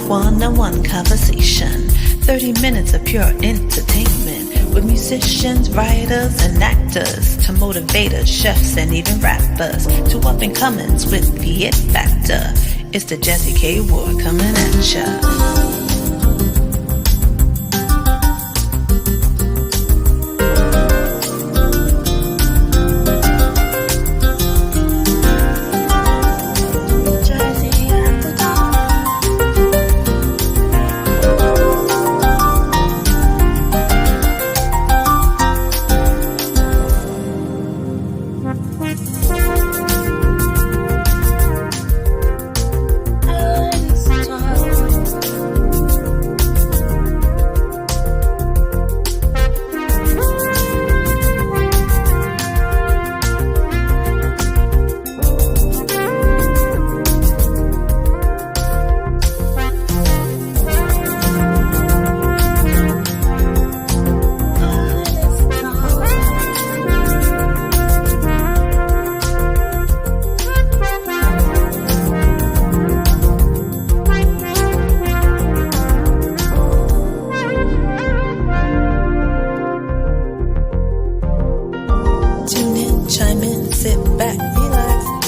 One-on-one conversation, 30 minutes of pure entertainment with musicians, writers, and actors to motivators, chefs, and even rappers to up-and-comings with the it factor. It's the Jazzie K Ward coming at ya.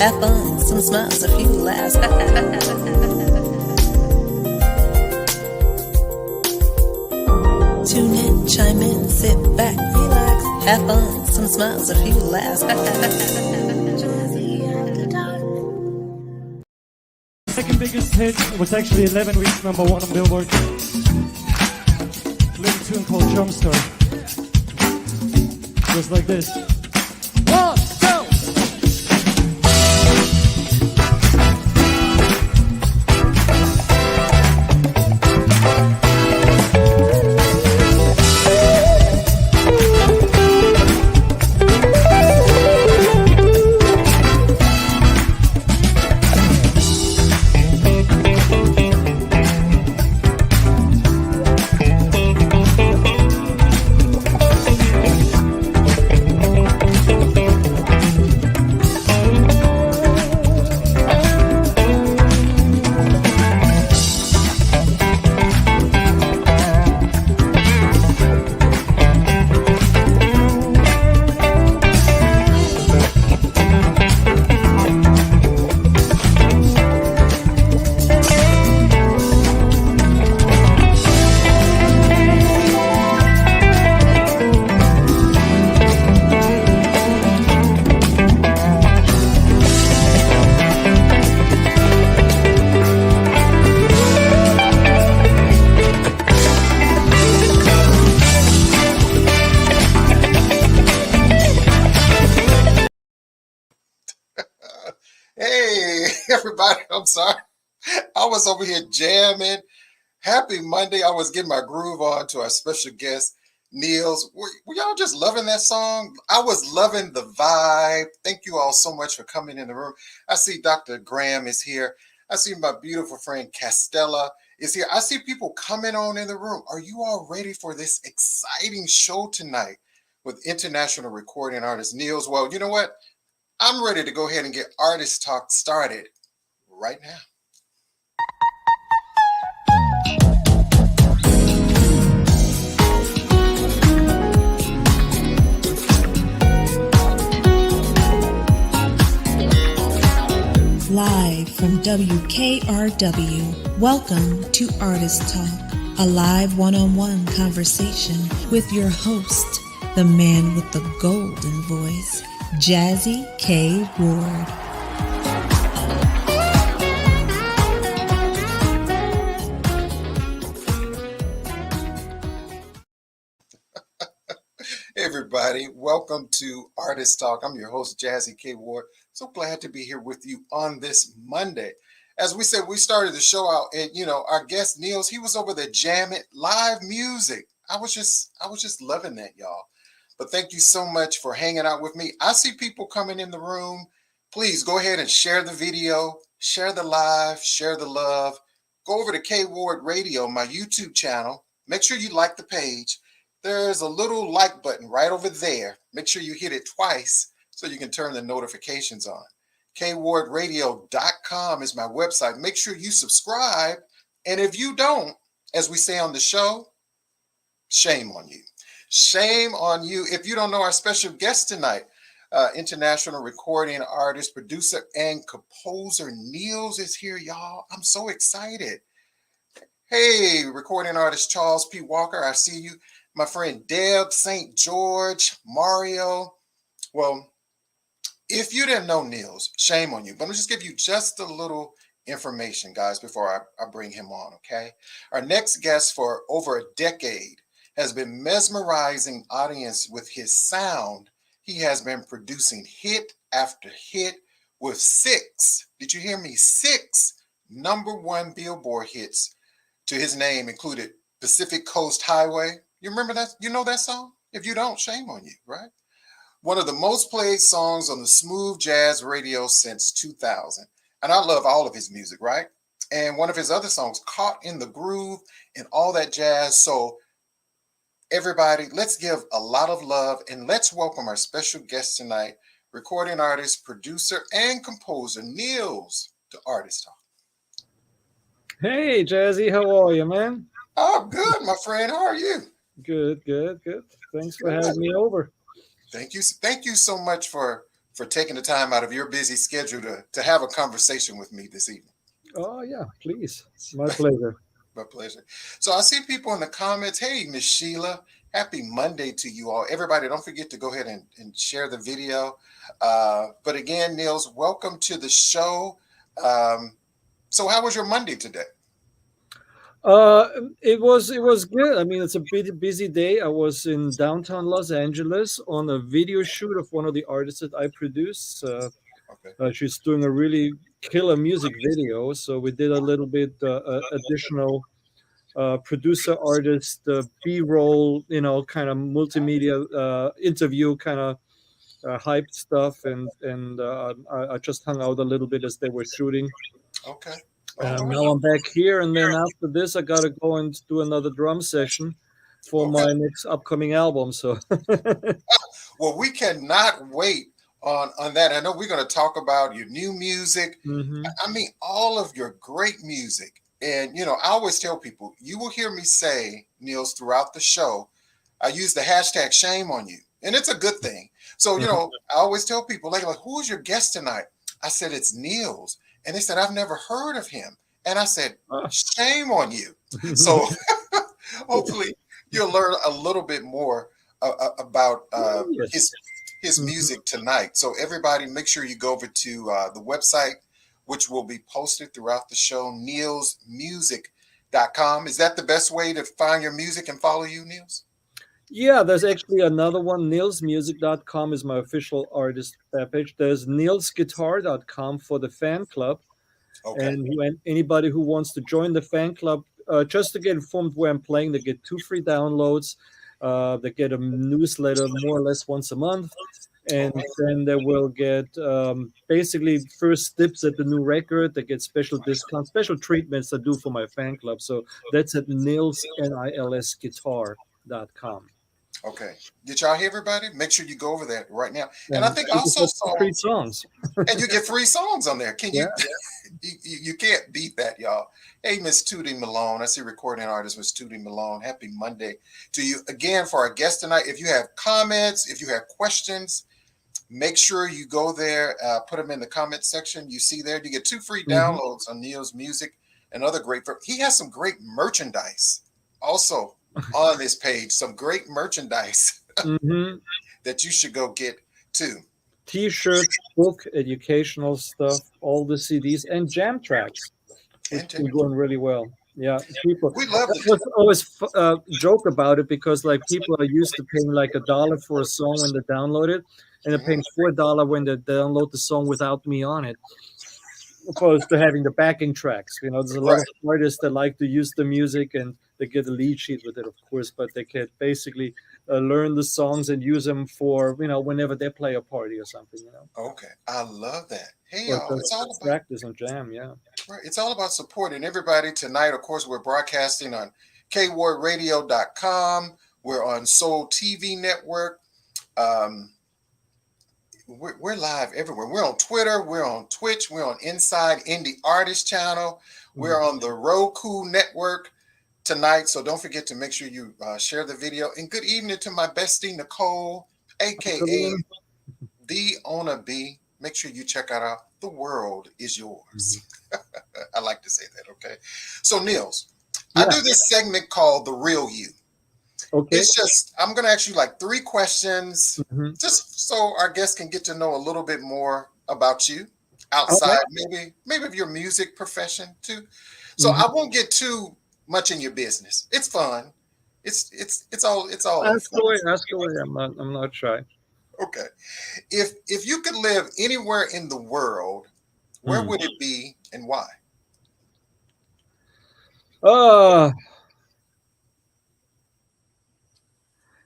Have fun, some smiles, a few laughs. Tune in, chime in, sit back, relax. Have fun, some smiles, a few laughs. Second biggest hit was actually 11 weeks #1 on Billboard. A little tune called Jumpstart. Just like this. One, go! Everybody, I'm sorry. I was over here jamming. Happy Monday. I was getting my groove on to our special guest, NILS. Were y'all just loving that song? I was loving the vibe. Thank you all so much for coming in the room. I see Dr. Graham is here. I see my beautiful friend Castella is here. I see people coming on in the room. Are you all ready for this exciting show tonight with international recording artist NILS? Well, you know what? I'm ready to go ahead and get Artist Talk started right now. from WKRW. Welcome to Artist Talk, a live one-on-one conversation with your host, the man with the golden voice, Jazzie K Ward. Hey everybody, welcome to Artist Talk. I'm your host, Jazzie K Ward. So glad to be here with you on this Monday. As we said, we started the show out, and our guest NILS, he was over there jamming live music. I was just loving that, y'all. But thank you so much for hanging out with me. I see people coming in the room. Please go ahead and share the video, share the live, share the love. Go over to K Ward Radio, my YouTube channel. Make sure you like the page. There's a little like button right over there. Make sure you hit it twice so you can turn the notifications on. KWardRadio.com is my website. Make sure you subscribe. And if you don't, as we say on the show, shame on you. Shame on you. If you don't know our special guest tonight, international recording artist, producer, and composer NILS is here, y'all. I'm so excited. Hey, recording artist Charles P. Walker, I see you. My friend Deb, St. George, Mario. Well, if you didn't know NILS, shame on you. But I'm just give you just a little information, guys, before I bring him on, okay? Our next guest for over a decade has been mesmerizing audience with his sound. He has been producing hit after hit with 6, did you hear me? 6 #1 Billboard hits to his name, included Pacific Coast Highway. You remember that? You know that song? If you don't, shame on you, right? One of the most played songs on the smooth jazz radio since 2000. And I love all of his music, right? And one of his other songs, Caught in the Groove and all that jazz. So everybody, let's give a lot of love and let's welcome our special guest tonight, recording artist, producer, and composer, NILS, to Artist Talk. Hey, Jazzie, how are you, man? Oh, good, my friend. How are you? Good. Thanks for having me over. Thank you so much for taking the time out of your busy schedule to have a conversation with me this evening. Oh, yeah, please. My pleasure. My pleasure. So I see people in the comments. Hey, Miss Sheila, happy Monday to you all. Everybody, don't forget to go ahead and share the video. But again, NILS, welcome to the show. So how was your Monday today? It was good. I mean, it's a bit busy day. I was in downtown Los Angeles on a video shoot of one of the artists that I produce. Okay. She's doing a really killer music video, so we did a little bit additional producer artist B-roll, kind of multimedia interview kind of hyped stuff, and I just hung out a little bit as they were shooting. Okay. Now I'm back here, and then after this, I gotta go and do another drum session for my next upcoming album. So, well, we cannot wait on that. I know we're going to talk about your new music. Mm-hmm. I mean, all of your great music. And I always tell people, you will hear me say, NILS, throughout the show, I use the hashtag shame on you, and it's a good thing. So I always tell people, like, who's your guest tonight? I said it's NILS. And they said, I've never heard of him. And I said, shame on you. So hopefully you'll learn a little bit more about his music tonight. So everybody, make sure you go over to the website, which will be posted throughout the show, nilsmusic.com. Is that the best way to find your music and follow you, NILS? Yeah, there's actually another one. nilsmusic.com is my official artist page. There's nilsguitar.com for the fan club. Okay. And anybody who wants to join the fan club, just to get informed where I'm playing, they get 2 free downloads. They get a newsletter more or less once a month. And then they will get basically first dips at the new record. They get special discounts, special treatments I do for my fan club. So that's at nilsguitar.com. Okay. Did y'all hear everybody? Make sure you go over there right now. And I think also free songs. And you get free songs on there. Can you? You can't beat that, y'all. Hey, Miss Tootie Malone. I see recording artist Miss Tootie Malone. Happy Monday to you again for our guest tonight. If you have comments, if you have questions, Make sure you go there, put them in the comment section. You see there, you get 2 free Mhm. downloads on Neil's music and other great. He has some great merchandise also on this page. Some great merchandise Mhm. that you should go get too. T-shirts, book, educational stuff, all the CDs, and jam tracks, which And been going really well. Yeah, people we love I the. was always joke about it because like people are used to paying like $1 for a song when they download it, and they're paying Mhm. $4 when they download the song without me on it, opposed to having the backing tracks. You know, there's a lot Right. of artists that like to use the music and they get a lead sheet with it, of course, but they can basically learn the songs and use them for whenever they play a party or something, Okay. I love that. Hey or y'all, it's just all about practice and jam. Yeah. right. It's all about supporting everybody tonight. Of course, we're broadcasting on kwardradio.com. We're on Soul TV Network. Um, we're live everywhere. We're on Twitter. We're on Twitch. We're on Inside Indie Artist Channel. We're on the Roku Network tonight. So don't forget to make sure you share the video. And good evening to my bestie, Nicole, aka Colleen. The Owner B. Make sure you check out our The World Is Yours. I like to say that, okay? So, Nils, I Yeah. do this segment called The Real You. Okay. It's just, I'm going to ask you like 3 questions Mhm. just so our guests can get to know a little bit more about you All right. outside, maybe of your music profession too. So Mhm. I won't get too much in your business. It's fun. It's all in Ask fun. away. Ask away. I'm not shy. Okay. If you could live anywhere in the world, where Mm. would it be and why? Uh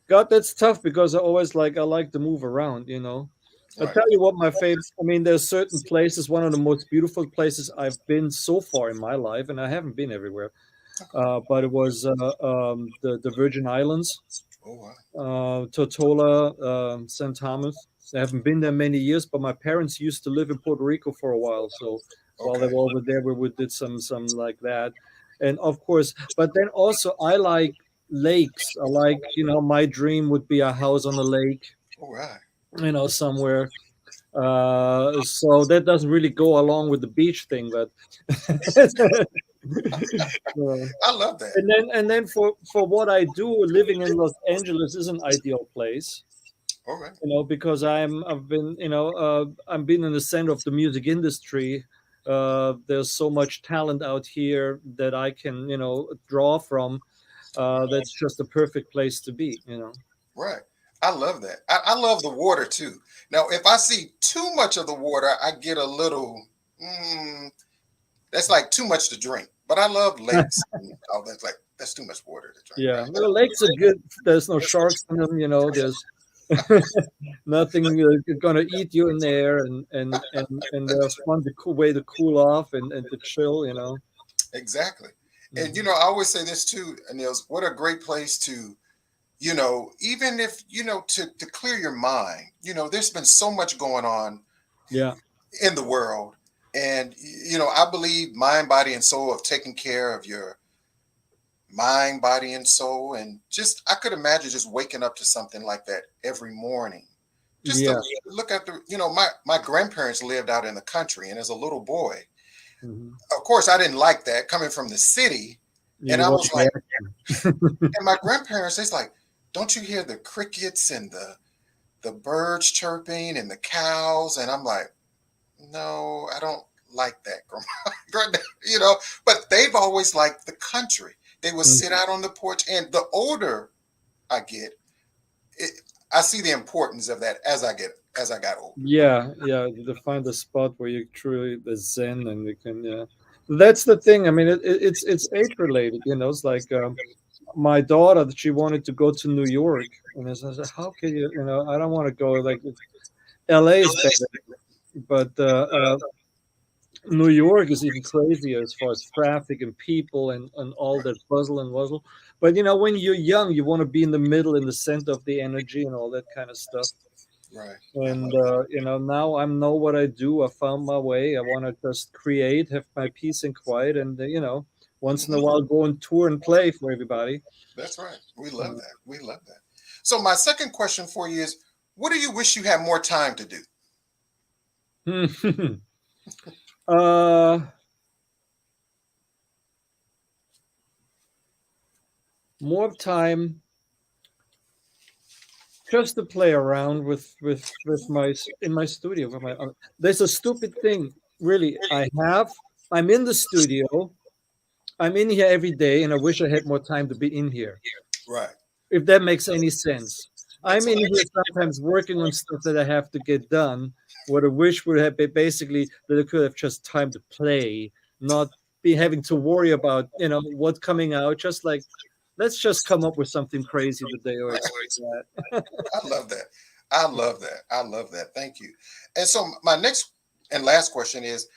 God, that's tough because I like to move around, I'll Right. tell you what my favorite. I mean, there's certain places. One of the most beautiful places I've been so far in my life, and I haven't been everywhere. Okay. But it was the Virgin Islands, Oh, wow. Tortola, St. Thomas. I haven't been there many years, but my parents used to live in Puerto Rico for a while. So while they Okay. were over there, we did some like that, and of course. But then also, I like lakes. I like, my dream would be a house on a lake, All right. somewhere. So that doesn't really go along with the beach thing, but uh, I love that. and then for what I do, living in Los Angeles is an ideal place, All right. because I've been in the center of the music industry. There's so much talent out here that I can draw from. That's just a perfect place to be. Right. I love that. I love the water too. Now, if I see too much of the water, I get a little, that's like too much to drink. But I love lakes. And all that's like, that's too much water to drink, Yeah, right? the lakes are good. There's no sharks in them. There's nothing gonna eat you in there, and they're fun to cool way to cool off and to chill. Exactly. And, Mhm. I always say this too, Niels, what a great place to, even if, to clear your mind. There's been so much going on Yeah, in the world. And, I believe mind, body, and soul of taking care of your mind, body, and soul. And just, I could imagine just waking up to something like that every morning. Just to yeah. look at my grandparents lived out in the country. And as a little boy, Mhm. of course, I didn't like that coming from the city. And You I want was like, the action. and my grandparents, it's like, don't you hear the crickets and the birds chirping and the cows? And I'm like, no, I don't like that, grandma. But they've always liked the country. They would Mm. sit out on the porch. And the older I get, it, I see the importance of that as I got older. Yeah, to find a spot where you truly the zen and you can, yeah. That's the thing. I mean, it's age related. It's like my daughter, she wanted to go to New York, and I said, how can you? I don't want to go. Like L.A. is better, but New York is even crazier as far as traffic and people and all Right, that puzzle and wuzzle. But when you're young, you want to be in the middle, in the center of the energy and all that kind of stuff. right. I And love that. now I know what I do. I found my way. I want to just create, have my peace and quiet, and once in a Mhm. while go on tour and play for everybody. That's right. We love Uh, that. We love that. So my second question for you is, What do you wish you had more time to do? uh, more time just to play around with my in my studio. With my, there's a stupid thing, really. I'm in the studio. I'm in here every day, and I wish I had more time to be in here. Right. If that makes any sense. Makes I'm a in lot here sometimes working on stuff that I have to get done. What I wish would have been basically that I could have just time to play, not be having to worry about, what's coming out. Just like, let's just come up with something crazy today or expect that. I love that. I love that. I love that. Thank you. And so my next and last question is,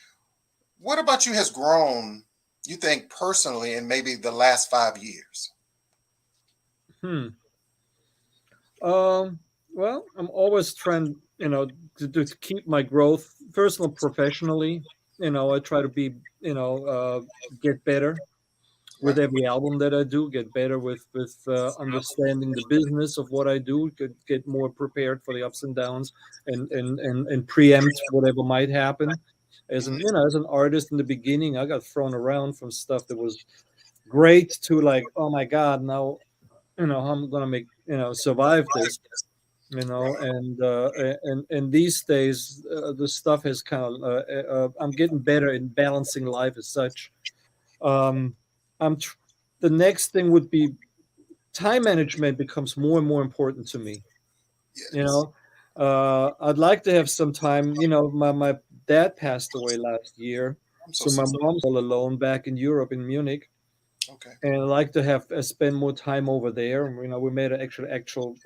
what about you has grown, you think personally, in maybe the last 5 years? Hmm. Um, well, I'm always trying, to keep my growth personal, professionally. I try to be, get better with Right. every album that I do, get better with understanding the business of what I do, get more prepared for the ups and downs, and preempt whatever might happen. Mhm. As an artist in the beginning, I got thrown around from stuff that was great to like, oh my God, now how I'm gonna make survive this. Right. And these days the stuff has kind of I'm getting better in balancing life as such. um I'm the next thing would be time management becomes more and more important to me. you Yes. know I'd like to have some time. My dad passed away last year, I'm so so my sorry. mom's all alone back in Europe, in Munich, Okay. and I like to have spend more time over there. And we made an actual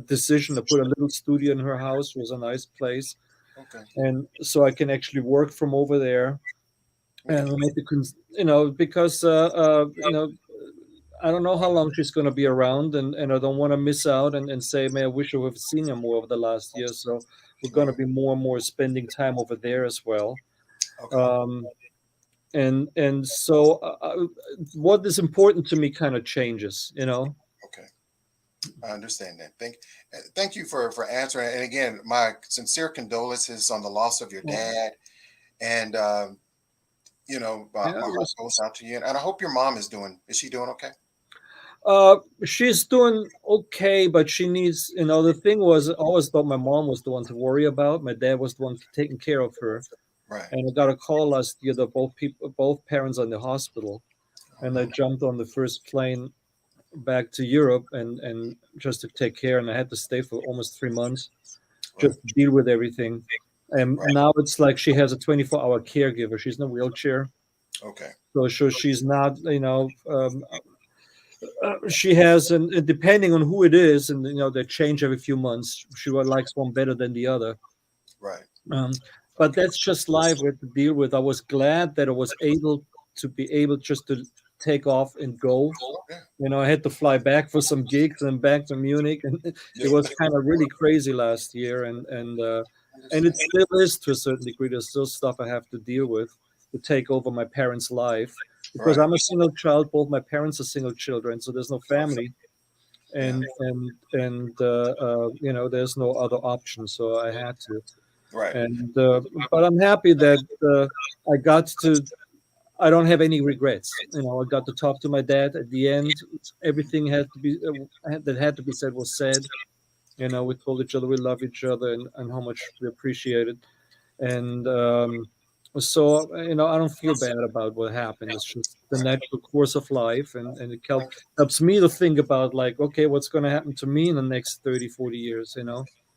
decision to put a little studio in her house. It was a nice place, Okay. and so I can actually work from over there. Okay. And maybe because I don't know how long she's going to be around, and I don't want to miss out and say, man, I wish I would have seen her more over the last year. So we're going to Right. be more and more spending time over there as well. Okay. Um, and so what is important to me kind of changes. Okay. I understand that. Thank you for answering. And again, my sincere condolences on the loss of your Well, dad. And yeah, my heart goes out to you. And I hope your mom is doing. Is she doing okay? she's doing okay, but she needs, the thing was, I always thought my mom was the one to worry about. My dad was the one taking care of her. Right. And I got a call last year that both parents are in the hospital. Oh And I no. jumped on the first plane back to Europe and just to take care. And I had to stay for almost 3 months Right. just to deal with everything. And Right. now it's like she has a 24-hour caregiver. She's in a wheelchair. Okay. So she's not, she has, and depending on who it is, and they change every few months. She likes one better than the other. Right. Um, but Okay. that's just life we have to deal with. I was glad that I was able to be able just to take off and go. Yeah. I had to fly back for some gigs and back to Munich, and it Yeah. was kind of really crazy last year. I And it understand. still is to a certain degree. There's still stuff I have to deal with to take over my parents' life because Right. I'm a single child. Both my parents are single children, so there's no Okay. family, Yeah. and there's no other option. So I had to. Right. And but I'm happy that I got to. I don't have any regrets. I got to talk to my dad at the end. Everything had to be that had to be said was said. We told each other we love each other and how much we appreciate it. And so I don't feel bad about what happened. It's just the Right. natural course of life, and it Right. helps me to think about, like, okay, what's going to happen to me in the next 30, 40 years.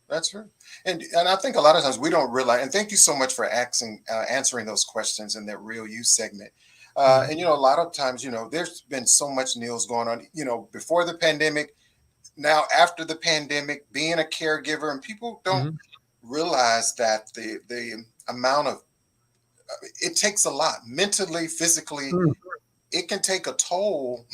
That's right. And I think a lot of times we don't realize. And thank you so much for answering those questions in that real you segment. Mhm. And a lot of times, there's been so much Neil's going on. Before the pandemic, now after the pandemic, being a caregiver, and people don't Mhm. realize that the amount of it takes a lot mentally, physically. Mhm. It can take a toll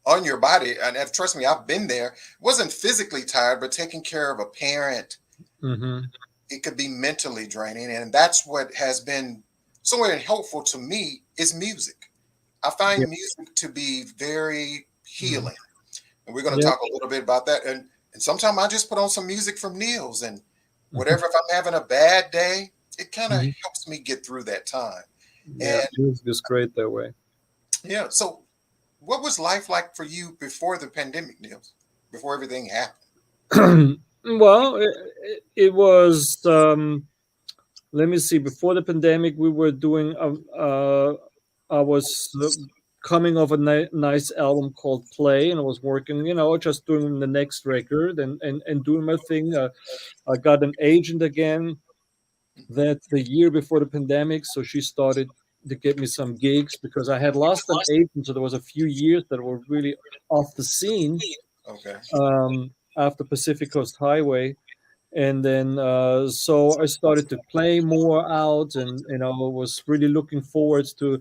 on your body. And trust me, I've been there. Wasn't physically tired, but taking care of a parent, Mhm. it could be mentally draining. And that's what has been so helpful to me is music. I Yeah. find music to be very Mhm. healing. And we're going to Yeah. talk a little bit about that. And And sometimes I just put on some music from NILS and whatever. If I'm having a bad day, it kind of Mhm. helps me get through that time. Yeah, And music is great that way. yeah, so what was life like for you before the pandemic, NILS? Before everything happened? Well, it was. Let me see. Before the pandemic, we were doing. I was coming off a nice album called Play, and I was working. Just doing the next record and doing my thing. I got an agent again that the year before the pandemic, so she started to get me some gigs because I had lost an agent. So there was a few years that were really off the scene Okay. after Pacific Coast Highway, and then so I started to play more out, and was really looking forward to.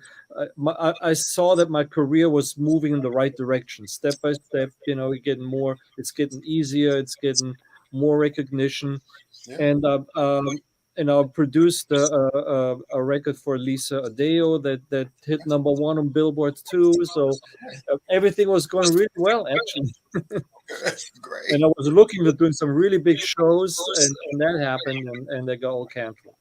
I saw that my career was moving in the right direction, step by step. It's getting easier, it's getting more recognition, Yeah. and I produced a record for Lisa Adeo that hit number one on Billboard too. So everything was going really well actually, Great. and I was looking at doing some really big shows, and that happened, and they got all canceled.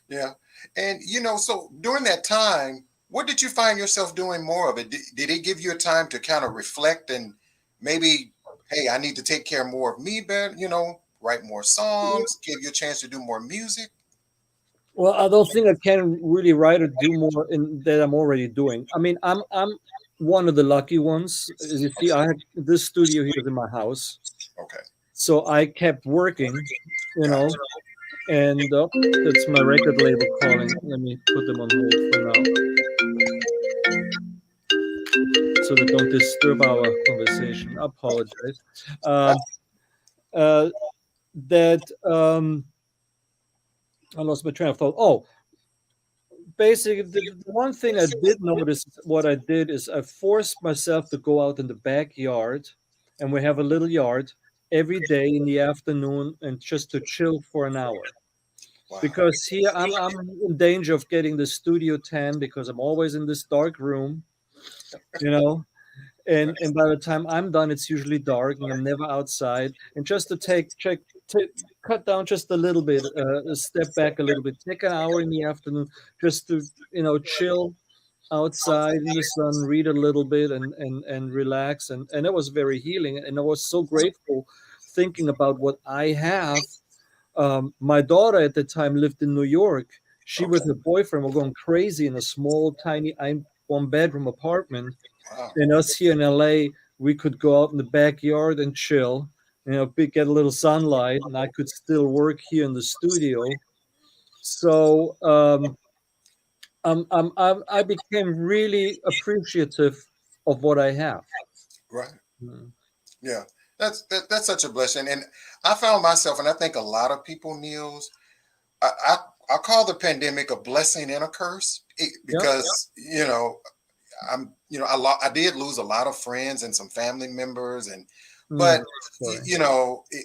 Yeah. And so during that time, what did you find yourself doing more of it? Did it give you a time to kind of reflect and maybe, hey, I need to take care more of me better, write more songs, give you a chance to do more music? Well, I don't think I can really write or do more in that I'm already doing. I mean, I'm one of the lucky ones. As you see, I have this studio here in my house, Okay. so I kept working, you Gotcha. know, and that's my record label calling. Let me put them on hold for now, so they don't disturb our conversation. I apologize. Got- Um, uh, that I lost my train of thought. Oh, basically, the one thing I did notice, what I did is I forced myself to go out in the backyard, and we have a little yard every day in the afternoon, and just to chill for an hour. Wow. Because here I'm in danger of getting the studio tan because I'm always in this dark room, you know. And by the time I'm done, it's usually dark, and I'm never outside. And just to cut down just a little bit, step back a little bit, take an hour in the afternoon just to chill outside in the sun, read a little bit, and relax. And it was very healing. And I was so grateful thinking about what I have. My daughter at the time lived in New York. She Okay. with her boyfriend were going crazy in a small, tiny one-bedroom apartment, Wow. and us here in LA, we could go out in the backyard and chill, get a little sunlight, and I could still work here in the studio. So I became really appreciative of what I have. Right. Mm. Yeah. That's such a blessing. And I found myself, and I think a lot of people, Niels, I call the pandemic a blessing and a curse Yep. because, I did lose a lot of friends and some family members, but Mm. Sorry.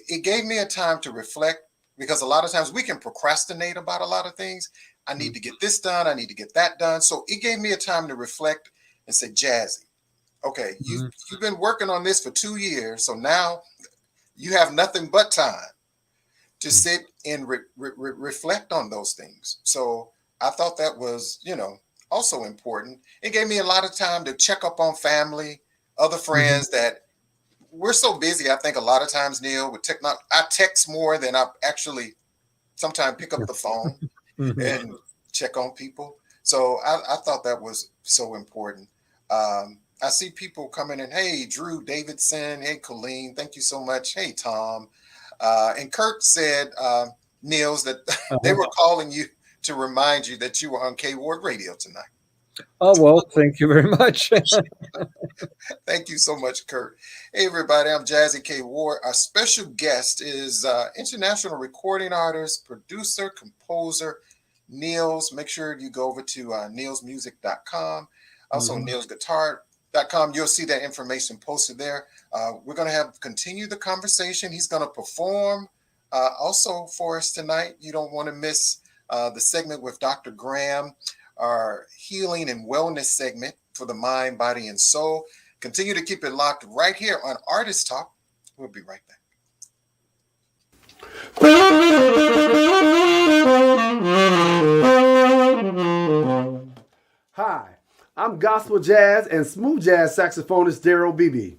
it gave me a time to reflect because a lot of times we can procrastinate about a lot of things. I need Mm. to get this done. I need to get that done. So it gave me a time to reflect and say, Jazzy, okay, Mhm. you've been working on this for 2 years, so now you have nothing but time to Mm. sit and reflect on those things. So I thought that was, also important. It gave me a lot of time to check up on family, other Mhm. friends that we're so busy. I think a lot of times, Neil, with technology, I text more than I actually sometimes pick up the phone Mhm. and check on people. So I thought that was so important. I see people coming in. Hey, Drew Davidson. Hey, Colleen. Thank you so much. Hey, Tom. And Kurt said, Niels, that they Uh-huh. were calling you to remind you that you were on K Ward Radio tonight. Oh well, thank you very much. Thank you so much, Kurt. Hey, everybody. I'm Jazzie K Ward. Our special guest is international recording artist, producer, composer, Niels. Make sure you go over to nilsmusic.com. Also, Mhm. nilsguitar.com. You'll see that information posted there. We're going to continue the conversation. He's going to perform also for us tonight. You don't want to miss the segment with Dr. Graham, our healing and wellness segment for the mind, body, and soul. Continue to keep it locked right here on Artist Talk. We'll be right back. Hi, I'm gospel jazz and smooth jazz saxophonist Daryl Beebe.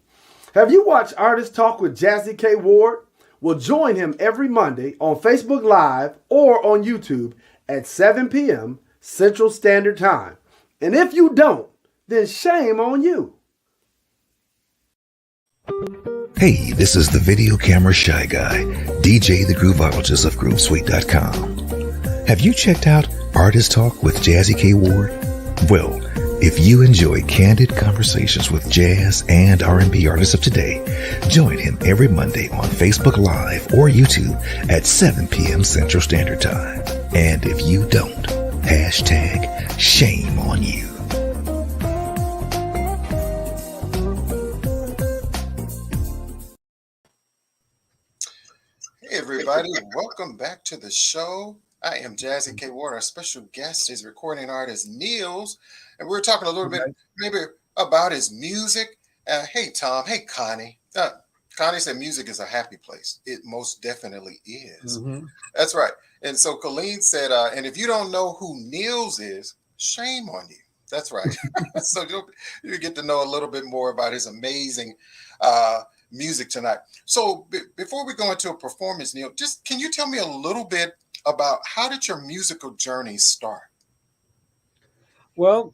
Have you watched Artist Talk with Jazzie K Ward? Well, join him every Monday on Facebook Live or on YouTube at 7 p.m. Central Standard Time. And if you don't, then shame on you. Hey, this is the video camera shy guy, DJ the Groovologist of GrooveSuite.com. Have you checked out Artist Talk with Jazzie K Ward? Well, if you enjoy candid conversations with jazz and R&B artists of today, join him every Monday on Facebook Live or YouTube at 7 p.m. Central Standard Time. And if you don't, hashtag shame on you. Hey everybody, welcome back to the show. I am Jazzie K Ward. Our special guest is recording artist NILS, and we're talking a little bit maybe about his music. Hey Tom, hey Connie. Connie said music is a happy place. It most definitely is. That's right. And so Colleen said, and if you don't know who NILS is, shame on you. That's right. So you'll get to know a little bit more about his amazing music tonight. So before we go into a performance, Neil, just can you tell me a little bit about how did your musical journey start? Well,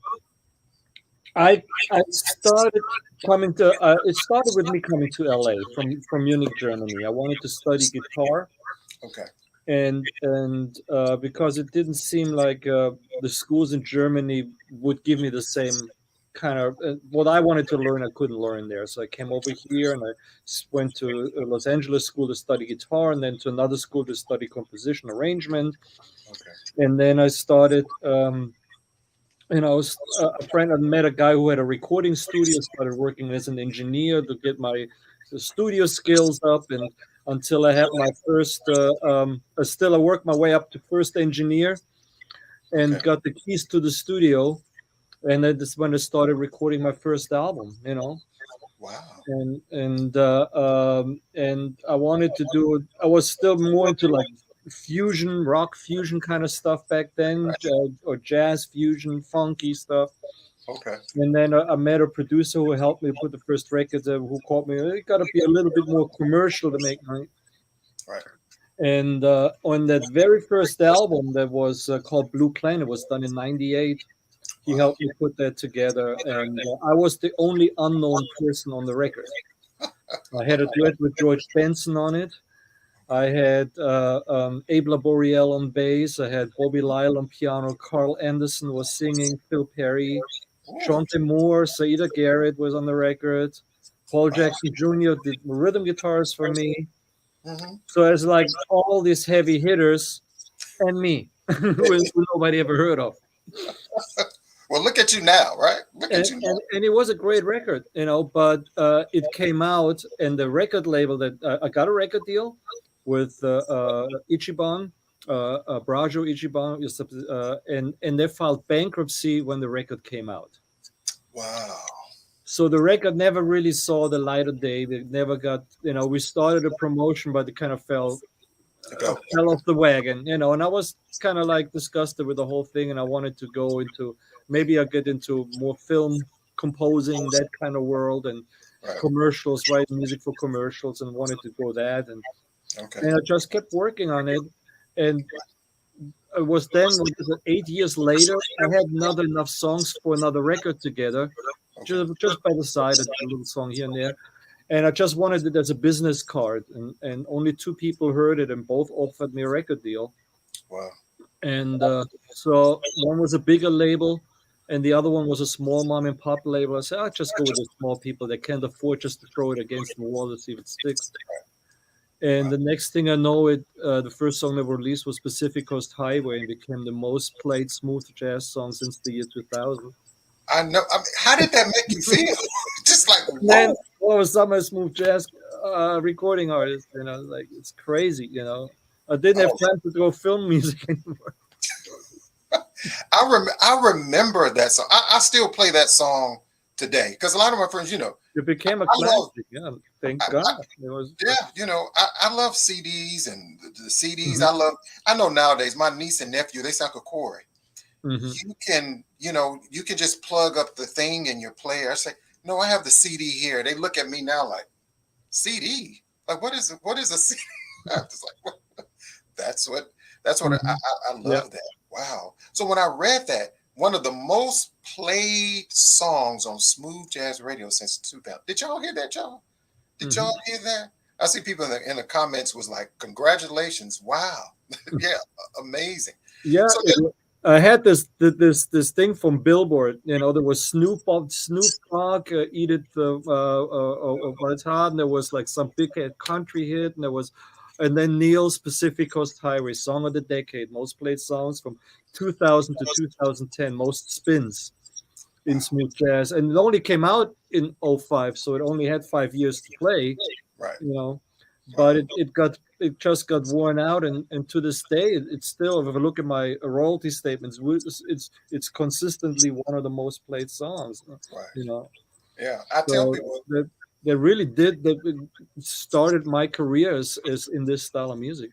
I started coming to it started with me coming to LA from Munich, Germany. I wanted to study guitar. Okay. And because it didn't seem like the schools in Germany would give me the same kind of what I wanted to learn, I couldn't learn there. So I came over here and I went to Los Angeles school to study guitar, and then to another school to study composition arrangement. Okay. And then I started, I was a friend. I met a guy who had a recording studio. Started working as an engineer to get my studio skills up, and until I had my first, I worked my way up to first engineer, and got the keys to the studio. And that's when I started recording my first album, Wow. And I wanted to do it. I was still more into like fusion, rock fusion kind of stuff back then, or jazz fusion, funky stuff. Okay. And then I met a producer who helped me put the first record, who called me, it got to be a little bit more commercial to make money. Right. And on that very first album that was called Blue Planet, was done in '98. He helped me put that together, and I was the only unknown person on the record. I had a duet with George Benson on it. I had Abe Laboriel on bass. I had Bobby Lyle on piano. Carl Anderson was singing. Phil Perry, Chante Moore, Saida Garrett was on the record. Paul Jackson Jr. did rhythm guitars for me. So it's like all these heavy hitters and me, who nobody ever heard of. Well, look at you now, right? Look at you now. And it was a great record, but it came out, and the record label that I got a record deal with Ichiban, Brajo Ichiban, and they filed bankruptcy when the record came out. Wow. So the record never really saw the light of day. They never got, we started a promotion, but it kind of fell off the wagon, and I was kind of like disgusted with the whole thing, and I wanted to go into, maybe I'll get into more film composing, that kind of world, and commercials, writing music for commercials, and wanted to go that, and I just kept working on it, and it was then 8 years later, I had not enough songs for another record together, just by the side, a little song here and there. And I just wanted it as a business card, and only 2 people heard it, and both offered me a record deal. Wow. And so one was a bigger label, and the other one was a small mom and pop label. I said, I'll just go with the small people that can't afford just to throw it against the wall to see if it sticks. And the next thing I know, the first song that was released was Pacific Coast Highway, and became the most played smooth jazz song since the year 2000. I know. How did that make you feel? Just like, whoa. Then all of a sudden, a smooth jazz recording artist, like it's crazy, I didn't have time to go film music anymore. I remember that song. I still play that song today. Because a lot of my friends, It became a I love- classic. Yeah, thank God. It was. yeah, I love CDs and the CDs. Mhm. I know nowadays my niece and nephew, they sound like Corey. Mhm. You can just plug up the thing in your player. I say, no, I have the CD here. They look at me now like, CD? Like, what is a CD? I'm just like, what? That's what Mhm. I love that. Wow. So when I read that, one of the most played songs on Smooth Jazz Radio since 2000. Did y'all hear that, y'all? Did y'all hear that? I see people in the comments was like, congratulations. Wow. Yeah, amazing. Yeah, So then, I had this thing from Billboard. There was Snoop Dogg, Edith Hart, and there was like some big country hit, and then NILS Pacific Coast Highway Song of the Decade, most played songs from 2000 to 2010, most spins in smooth jazz, and it only came out in '05, so it only had 5 years to play. right. But it just got worn out, and to this day it's still, if I look at my royalty statements, it's consistently one of the most played songs. Right. Yeah, I tell so people, they really did. That started my career as in this style of music.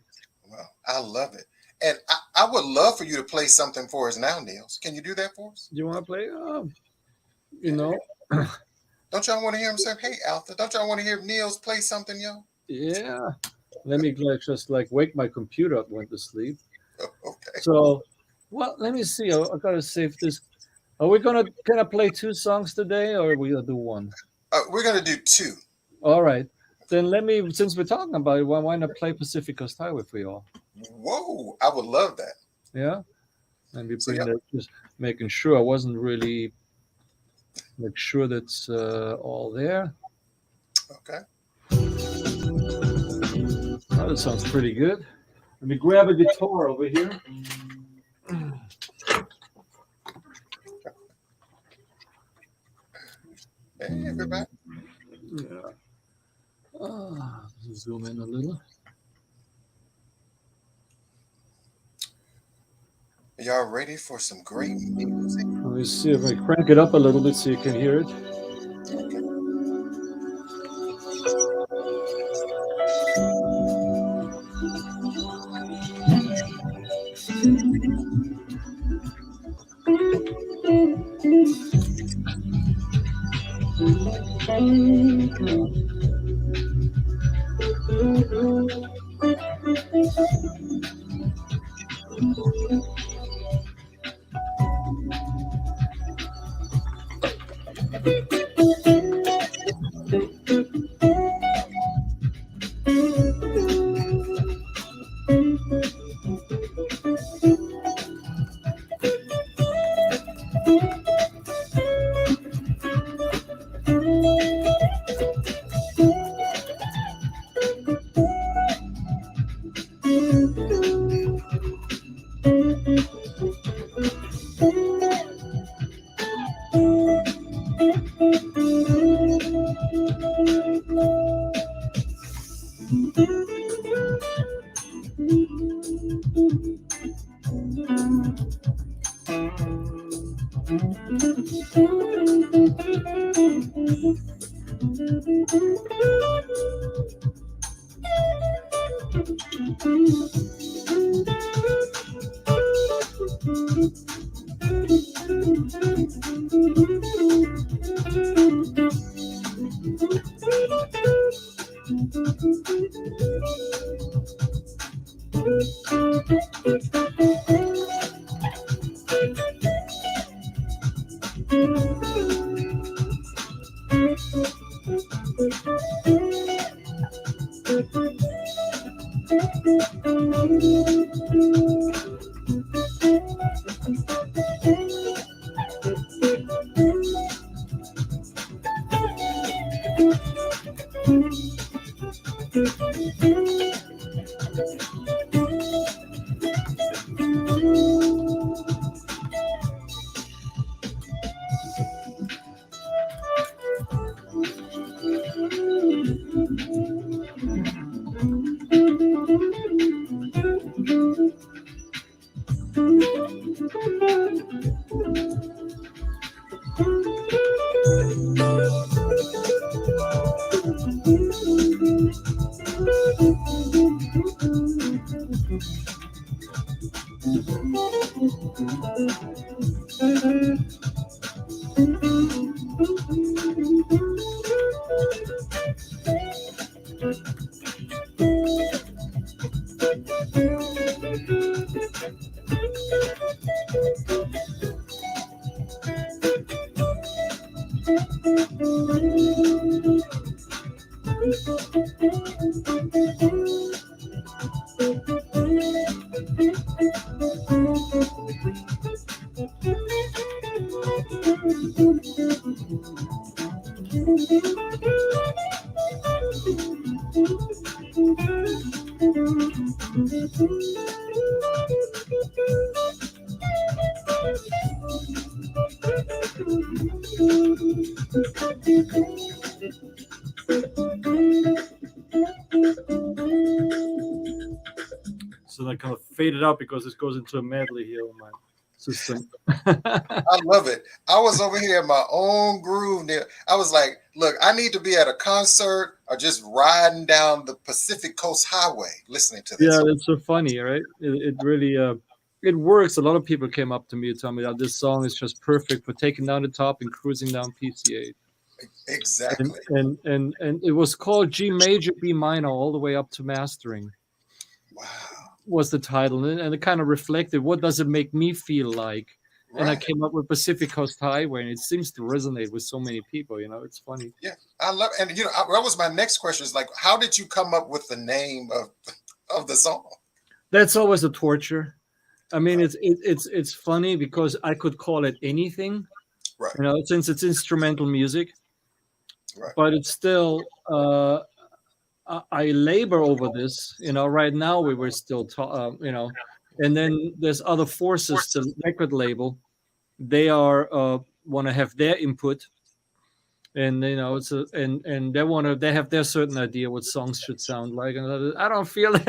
well, I love it. And I would love for you to play something for us now, Niels. Can you do that for us? Do you want to play? Don't y'all want to hear him say, hey, Alpha, don't y'all want to hear Niels play something, yo? Yeah. Let me just wake my computer up, went to sleep. Okay. So, well, let me see. I gotta save this. Are we gonna play 2 songs today, or are we gonna do one? We're going to do 2. All right. Then since we're talking about it, why not play Pacific Coast Highway for you all? Whoa, I would love that. Yeah. Let me So, bring that. Just making sure I wasn't really. Make sure that's all there. Okay. Oh, that sounds pretty good. Let me grab a guitar over here. Hey, everybody. Yeah. Zoom in a little. Are y'all ready for some great music? Let me see if I crank it up a little bit so you can hear it. Okay. So that kind of faded out because it goes into a medley here on my system. I love it. I was over here in my own groove. I was like, look, I need to be at a concert or just riding down the Pacific Coast Highway listening to this. Yeah, that's so funny, right? It really it works. A lot of people came up to me and told me that this song is just perfect for taking down the top and cruising down PCA. Exactly. And it was called G major, B minor, all the way up to mastering. Wow. Was the title, and it kind of reflected what does it make me feel like. Right. And I came up with Pacific Coast Highway, and it seems to resonate with so many people. You know, it's funny. Yeah, I love, and you know, that was my next question. Is like, how did you come up with the name of the song? That's always a torture. I mean, it's funny because I could call it anything, Right. you know, since it's instrumental music. Right. But it's still. I labor over this, you know. Right now, we were still, you know, and then there's other forces. The record label, they are want to have their input, and you know, it's and they have their certain idea what songs should sound like, and I don't feel it.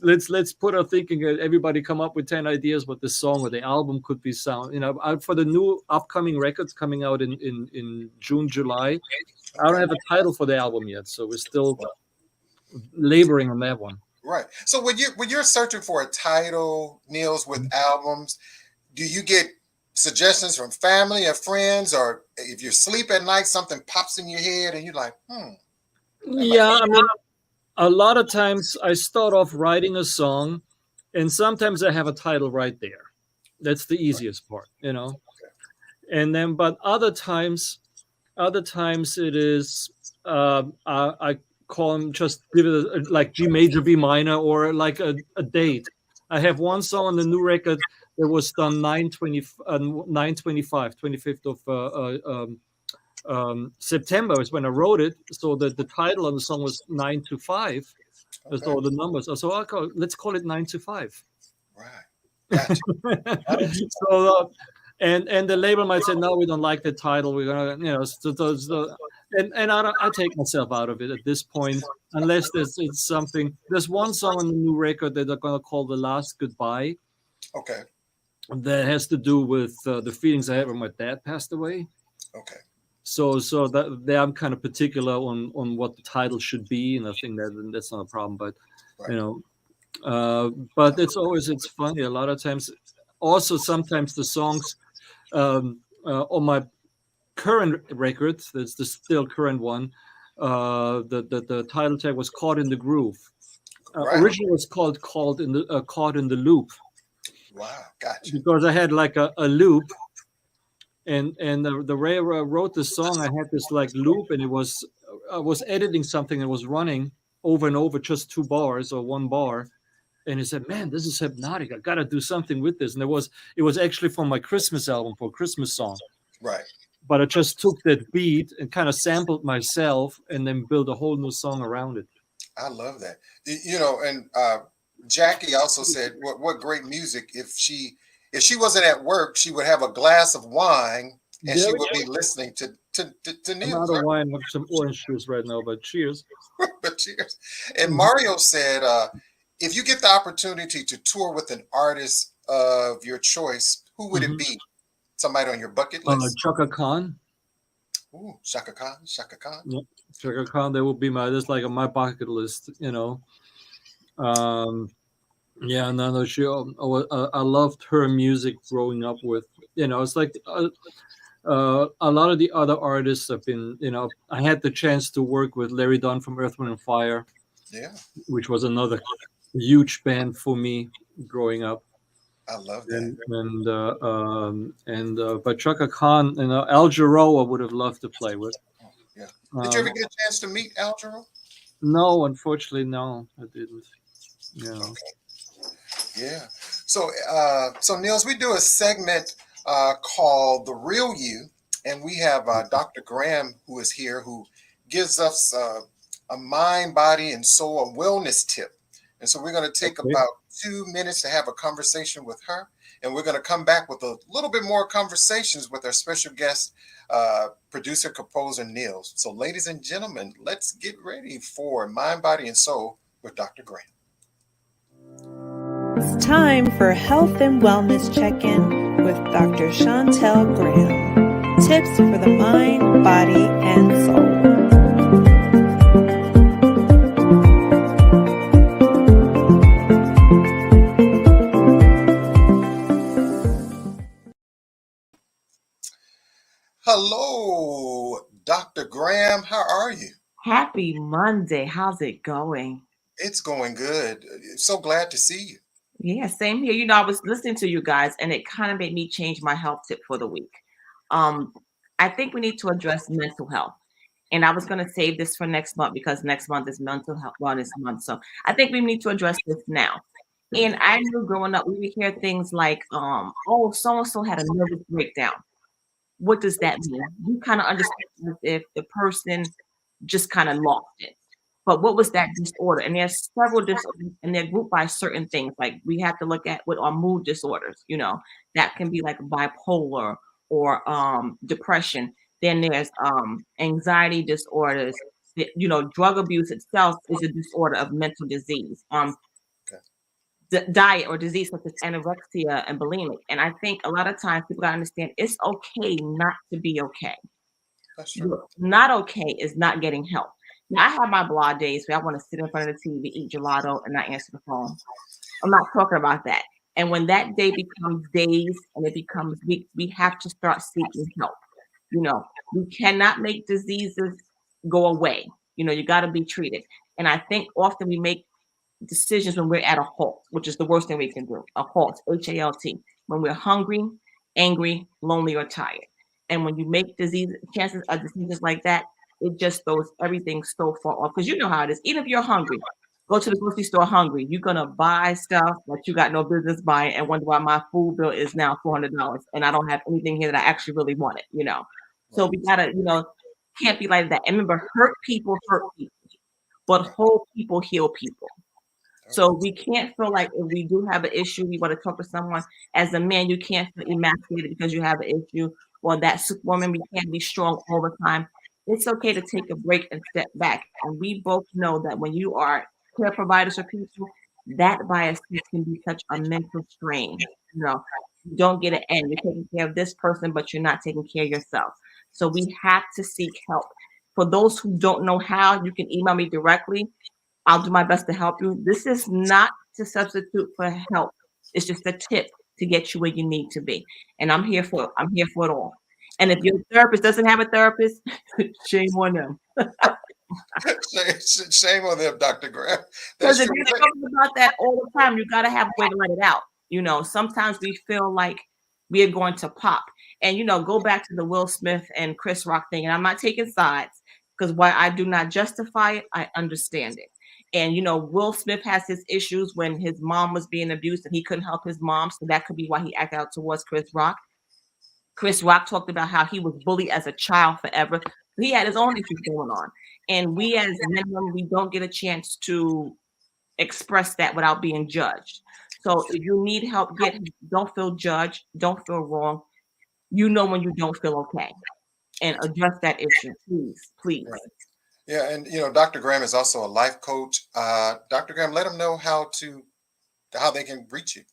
Let's put our thinking. Everybody come up with 10 ideas what the song or the album could be sound. You know, for the new upcoming records coming out in June, July. I don't have a title for the album yet, so we're still laboring on that one. Right. So when you're searching for a title, Nils, with albums, do you get suggestions from family or friends, or if you sleep at night, something pops in your head and you're like, Yeah, I mean, a lot of times I start off writing a song, and sometimes I have a title right there. That's the easiest part, you know. And then, but other times it is I call them, just give it like G major, B minor, or like a date. I have one song on the new record that was done 9/25, 25th of September is when I wrote it. So that the title of the song was 9 to 5. That's all the numbers. So let's call it 9 to 5. right. Gotcha. So and the label might say, no, we don't like the title. We're gonna, you know, and I take myself out of it at this point, unless it's something. There's one song on the new record that they're gonna call "The Last Goodbye." Okay. That has to do with the feelings I had when my dad passed away. Okay. So that there I'm kind of particular on what the title should be, and I think that's not a problem. But you know, but it's funny. A lot of times, also sometimes the songs on my current record, that's the still current one. The title tag was "Caught in the Groove." Originally, it was called "Caught in the Loop." Wow, gotcha. Because I had like a loop, and the way I wrote the song, I had this like loop, and I was editing something that was running over and over, just 2 bars or 1 bar, and he said, "Man, this is hypnotic. I got to do something with this." And it was actually from my Christmas album, for a Christmas song. Right. But I just took that beat and kind of sampled myself, and then built a whole new song around it. I love that. You know, and Jackie also said, "What great music! If she wasn't at work, she would have a glass of wine and she would be listening to news." I'm out of wine with some orange juice right now, but cheers. But cheers. And Mario said, "If you get the opportunity to tour with an artist of your choice, who would it be? Somebody on your bucket list?" Chaka Khan. Ooh, Shaka Khan. Shaka Khan. Yep. Chaka Khan. That would be that's like on my bucket list, you know. Yeah, no, she. I loved her music growing up with. You know, it's like A lot of the other artists have been, I had the chance to work with Larry Dunn from Earth, Wind and Fire, Yeah, which was another huge band for me growing up. I love that. But Chaka Khan, Al Jarreau, I would have loved to play with. Oh, yeah. Did you ever Um, get a chance to meet Algero? no, unfortunately, no, I didn't. Yeah. Okay. Yeah. So Nils, we do a segment called "The Real You," and we have Dr. Graham who is here, who gives us a mind, body, and soul wellness tip. And so we're going to take Okay. about 2 minutes to have a conversation with her, and we're going to come back with a little bit more conversations with our special guest, producer, composer Nils. So, ladies and gentlemen, let's get ready for Mind, Body, and Soul with Dr. Graham. It's time for Health and Wellness Check-In with Dr. Chantel Graham. Tips for the mind, body, and soul. Hello, Dr. Graham. How are you? Happy Monday. How's it going? It's going good. So glad to see you. Yeah, same here. I was listening to you guys and it kind of made me change my health tip for the week. Um, I think we need to address mental health. And I was going to save this for next month because next month is mental health wellness month. So I think we need to address this now. And I knew growing up, we would hear things like, oh, so-and-so had a nervous breakdown. What does that mean? You kind of understand if the person just kind of lost it. But what was that disorder? And there's several disorders, and they're grouped by certain things. Like we have to look at what are mood disorders. That can be like bipolar or depression. Then there's anxiety disorders. Drug abuse itself is a disorder of mental disease. Diet or disease such as anorexia and bulimic. And I think a lot of times people gotta understand it's okay not to be okay. That's true. Not okay is not getting help. Now I have my blah days where I want to sit in front of the TV, eat gelato, and not answer the phone. I'm not talking about that. And when that day becomes days and it becomes weeks, we have to start seeking help. We cannot make diseases go away. You got to be treated. And I think often we make decisions when we're at a halt, which is the worst thing we can do. A halt, HALT, when we're hungry, angry, lonely, or tired. And when you make chances of decisions like that, it just throws everything so far off. Because you know how it is. Even if you're hungry, go to the grocery store hungry. You're gonna buy stuff that you got no business buying and wonder why my food bill is now $400 and I don't have anything here that I actually really wanted. So we gotta, can't be like that. And remember, hurt people, but whole people heal people. So we can't feel like if we do have an issue, we want to talk to someone. As a man, you can't feel emasculated because you have an issue. Or that woman, we can't be strong all the time. It's okay to take a break and step back. And we both know that when you are care providers for people, that by itself can be such a mental strain. You don't get an end. You're taking care of this person, but you're not taking care of yourself. So we have to seek help. For those who don't know how, you can email me directly. I'll do my best to help you. This is not to substitute for help. It's just a tip to get you where you need to be. And I'm here for it all. And if your therapist doesn't have a therapist, shame on them. Shame on them, Dr. Graham. Because if you're talking about that all the time, you got to have a way to let it out. Sometimes we feel like we are going to pop. And, go back to the Will Smith and Chris Rock thing. And I'm not taking sides because while I do not justify it, I understand it. And, Will Smith has his issues when his mom was being abused and he couldn't help his mom. So that could be why he acted out towards Chris Rock. Chris Rock talked about how he was bullied as a child forever. He had his own issues going on. And we as men, we don't get a chance to express that without being judged. So if you need help, don't feel judged. Don't feel wrong. When you don't feel okay. And address that issue, please. Right. Yeah, and Dr. Graham is also a life coach. Dr. Graham, let them know how they can reach you.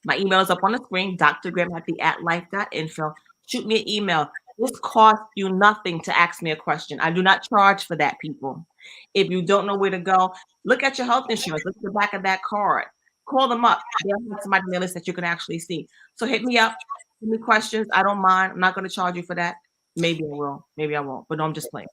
My email is up on the screen, drgraham@life.info. Shoot me an email. This costs you nothing to ask me a question. I do not charge for that, people. If you don't know where to go, look at your health insurance. Look at the back of that card. Call them up. They'll have somebody on their list that you can actually see. So hit me up. me questions. I don't mind. I'm not going to charge you for that. Maybe I will. Maybe I won't. But no, I'm just playing.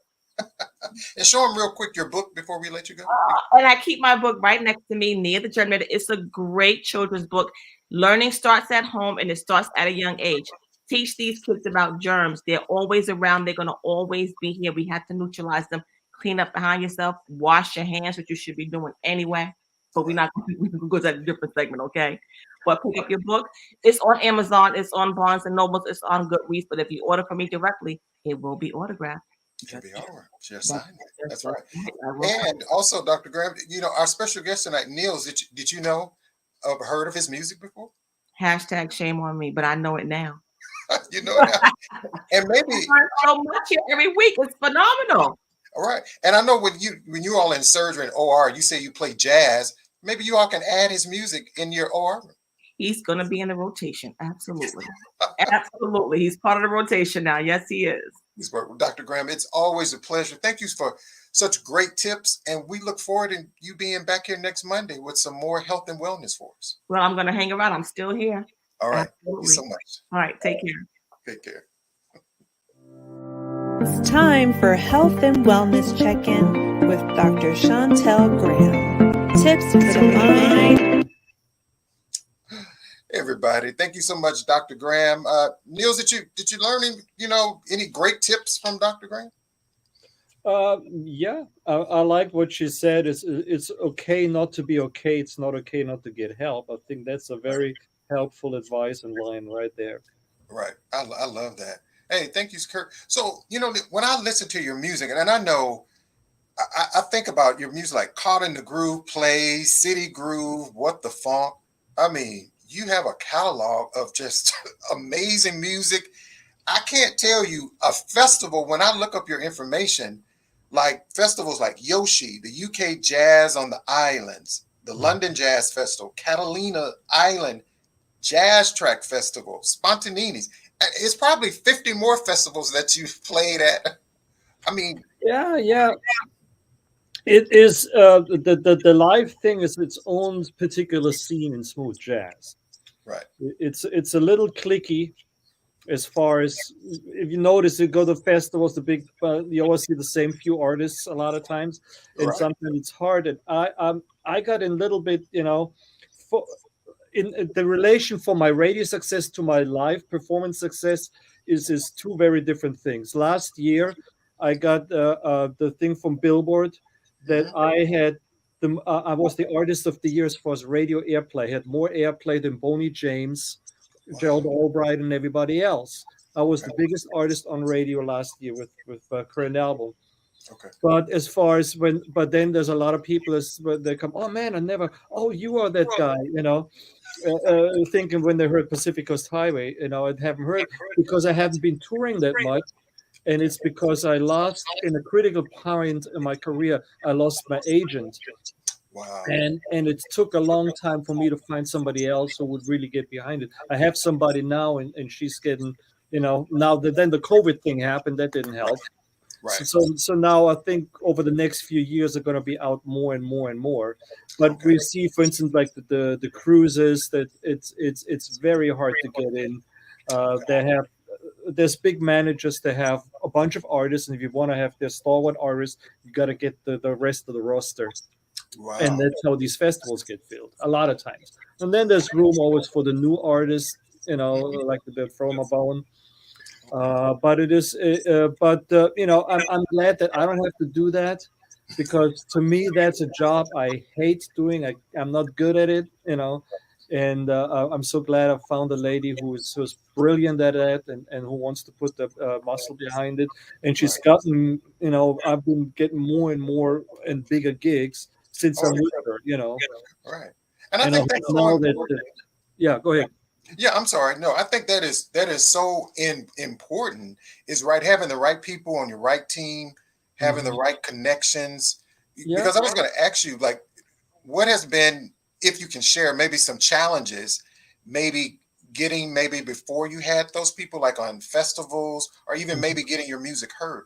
And show them real quick your book before we let you go. And I keep my book right next to me near the generator. It's a great children's book. Learning starts at home and it starts at a young age. Teach these kids about germs. They're always around. They're going to always be here. We have to neutralize them. Clean up behind yourself. Wash your hands, which you should be doing anyway. But we can go to a different segment, okay? But pick up your book. It's on Amazon. It's on Barnes and Nobles. It's on Goodreads. But if you order from me directly, it will be autographed. It'll be all right. Just sign it. That's right. And also, Dr. Graham, our special guest tonight, NILS, did you know heard of his music before? Hashtag shame on me, but I know it now. You know it now. And maybe I learn so much here every week. It's phenomenal. All right. And I know when you all in surgery and OR, you say you play jazz. Maybe you all can add his music in your OR. He's going to be in the rotation. Absolutely. Absolutely. He's part of the rotation now. Yes, he is. Dr. Graham, it's always a pleasure. Thank you for such great tips. And we look forward to you being back here next Monday with some more health and wellness for us. Well, I'm going to hang around. I'm still here. All right. Absolutely. Thank you so much. All right. Take care. Take care. It's time for Health and Wellness Check-In with Dr. Chantel Graham. Tips for the mind. Hey everybody, thank you so much, Dr. Graham. NILS, did you learn any great tips from Dr. Graham? Yeah, I like what she said. It's okay not to be okay. It's not okay not to get help. I think that's a very helpful advice and line right there. Right. I love that. Hey, thank you, Kurt. So, when I listen to your music, and I know I think about your music like Caught in the Groove, Play, City Groove, What the Funk. I mean, you have a catalog of just amazing music. I can't tell you a festival, when I look up your information, like festivals like Yoshi, the UK Jazz on the Islands, the London Jazz Festival, Catalina Island Jazz Track Festival, Spontanini's. It's probably 50 more festivals that you've played at. I mean, yeah. It is the live thing is its own particular scene in smooth jazz. Right. It's a little cliquey as far as, if you notice, you go to festivals, you always see the same few artists a lot of times, and right. Sometimes it's hard. And I got in a little bit, in the relation for my radio success to my live performance success is two very different things. Last year, I got the thing from Billboard that I had. I was the artist of the year as far as radio airplay. I had more airplay than Boney James, Gerald Albright, and everybody else. I was the biggest artist on radio last year with current album. Okay. But as far as but then there's a lot of people they come, oh man, you are that guy, thinking when they heard Pacific Coast Highway, I haven't heard because I haven't been touring that much. And it's because I lost, in a critical point in my career, I lost my agent. Wow. And it took a long time for me to find somebody else who would really get behind it. I have somebody now, and she's getting, now that then the COVID thing happened, that didn't help. Right. So now I think over the next few years are going to be out more and more and more. But we see, for instance, like the cruises, that it's very hard to get in. There's big managers that have a bunch of artists, and if you want to have their stalwart artists, you got to get the rest of the roster. Wow. And that's how these festivals get filled a lot of times. And then there's room always for the new artists, like the From a Bone. But it is, I'm glad that I don't have to do that, because to me that's a job I hate doing. I'm not good at it, And I'm so glad I found a lady who's brilliant at it and who wants to put the muscle behind it. And she's gotten, I've been getting more and more and bigger gigs since I'm with her, Right. And I think that's now yeah, go ahead. Yeah, I'm sorry. No, I think that is so important, is right, having the right people on your right team, having the right connections. Yeah. Because I was going to ask you, like, what has been, if you can share maybe some challenges, maybe getting before you had those people, like on festivals, or even maybe getting your music heard?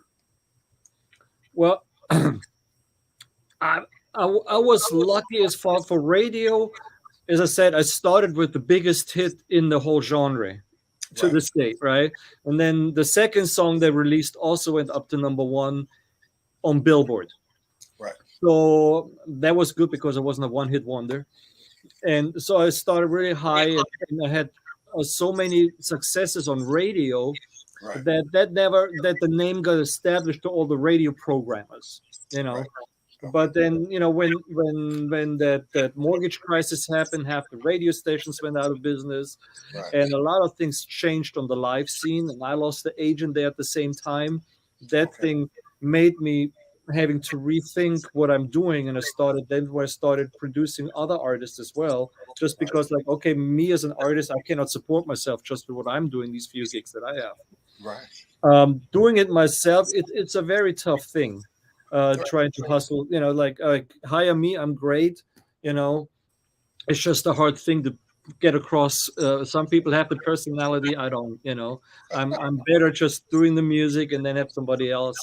Well, I was lucky as far for radio. As I said, I started with the biggest hit in the whole genre. to Right. the state, right? And then the second song they released also went up to #1 on Billboard. Right. So that was good because it wasn't a one-hit wonder. And so I started really high, and I had so many successes on radio Right. that the name got established to all the radio programmers, you know. Right. But then, you know, when that mortgage crisis happened, half the radio stations went out of business, Right. and a lot of things changed on the live scene. And I lost the agent there at the same time. That Okay. thing made me having to rethink what I'm doing, and I started producing other artists as well. Just because, like, okay, me as an artist, I cannot support myself just with what I'm doing. These few gigs that I have. Right. Doing it myself, it's a very tough thing. Trying to hustle, you know, like hire me, I'm great, you know. It's just a hard thing to get across. Some people have the personality, I don't, you know. I'm better just doing the music and then have somebody else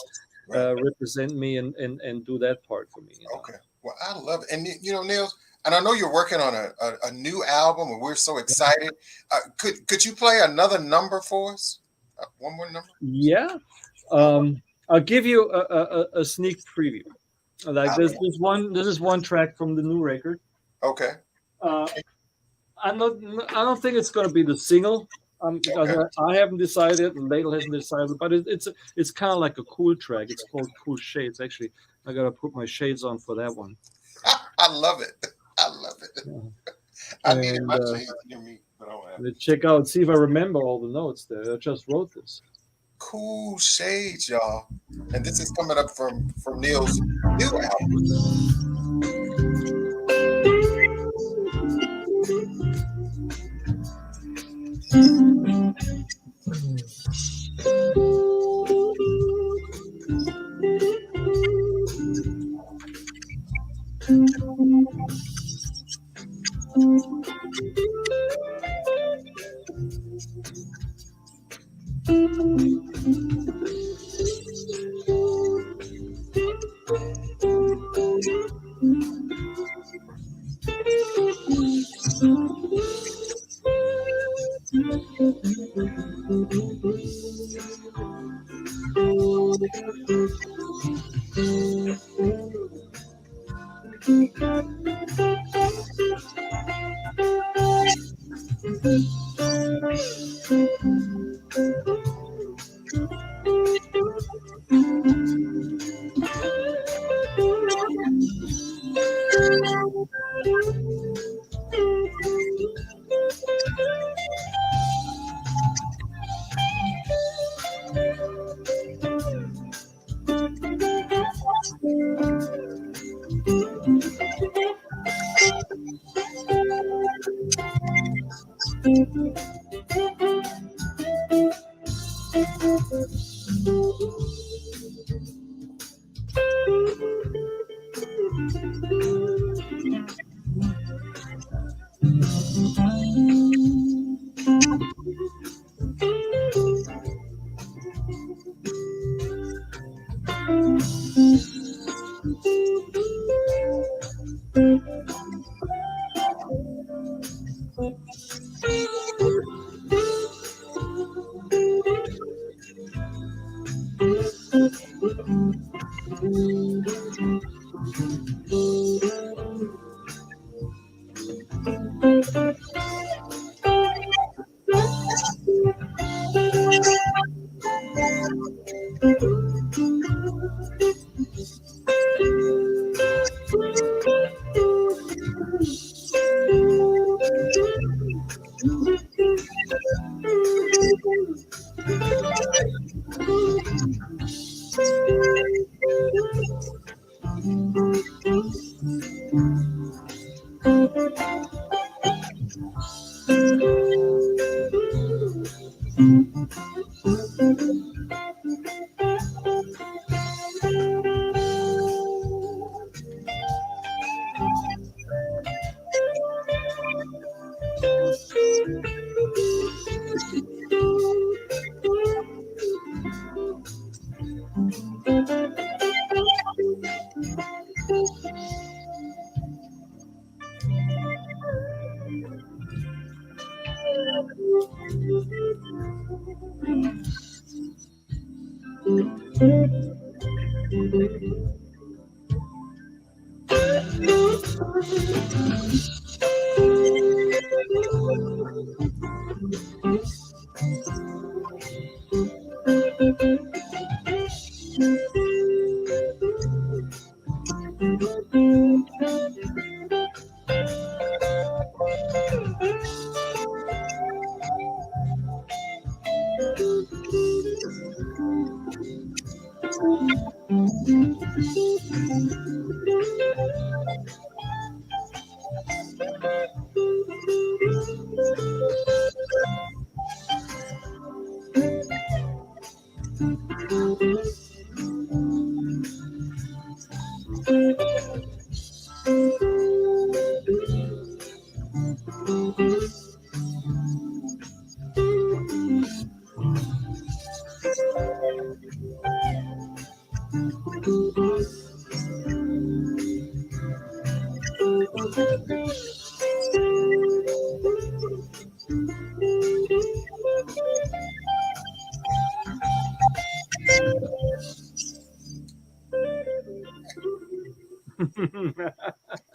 Right. represent me and do that part for me. You know? Okay. Well, I love it. And you know, Nils, and I know you're working on a new album, and we're so excited. Could you play another number for us? One more number? Yeah. I'll give you a sneak preview. Like this is one track from the new record. Okay. I don't think it's going to be the single. Because Okay. I haven't decided, and Ladle hasn't decided, but it's kind of like a cool track. It's called Cool Shades. Actually, I gotta put my shades on for that one. I love it. I love it. Yeah. I needed my And, shades near me, but I don't have. Let's check out, see if I remember all the notes there. I just wrote this. Cool Shades, y'all. And this is coming up from Nils' new album.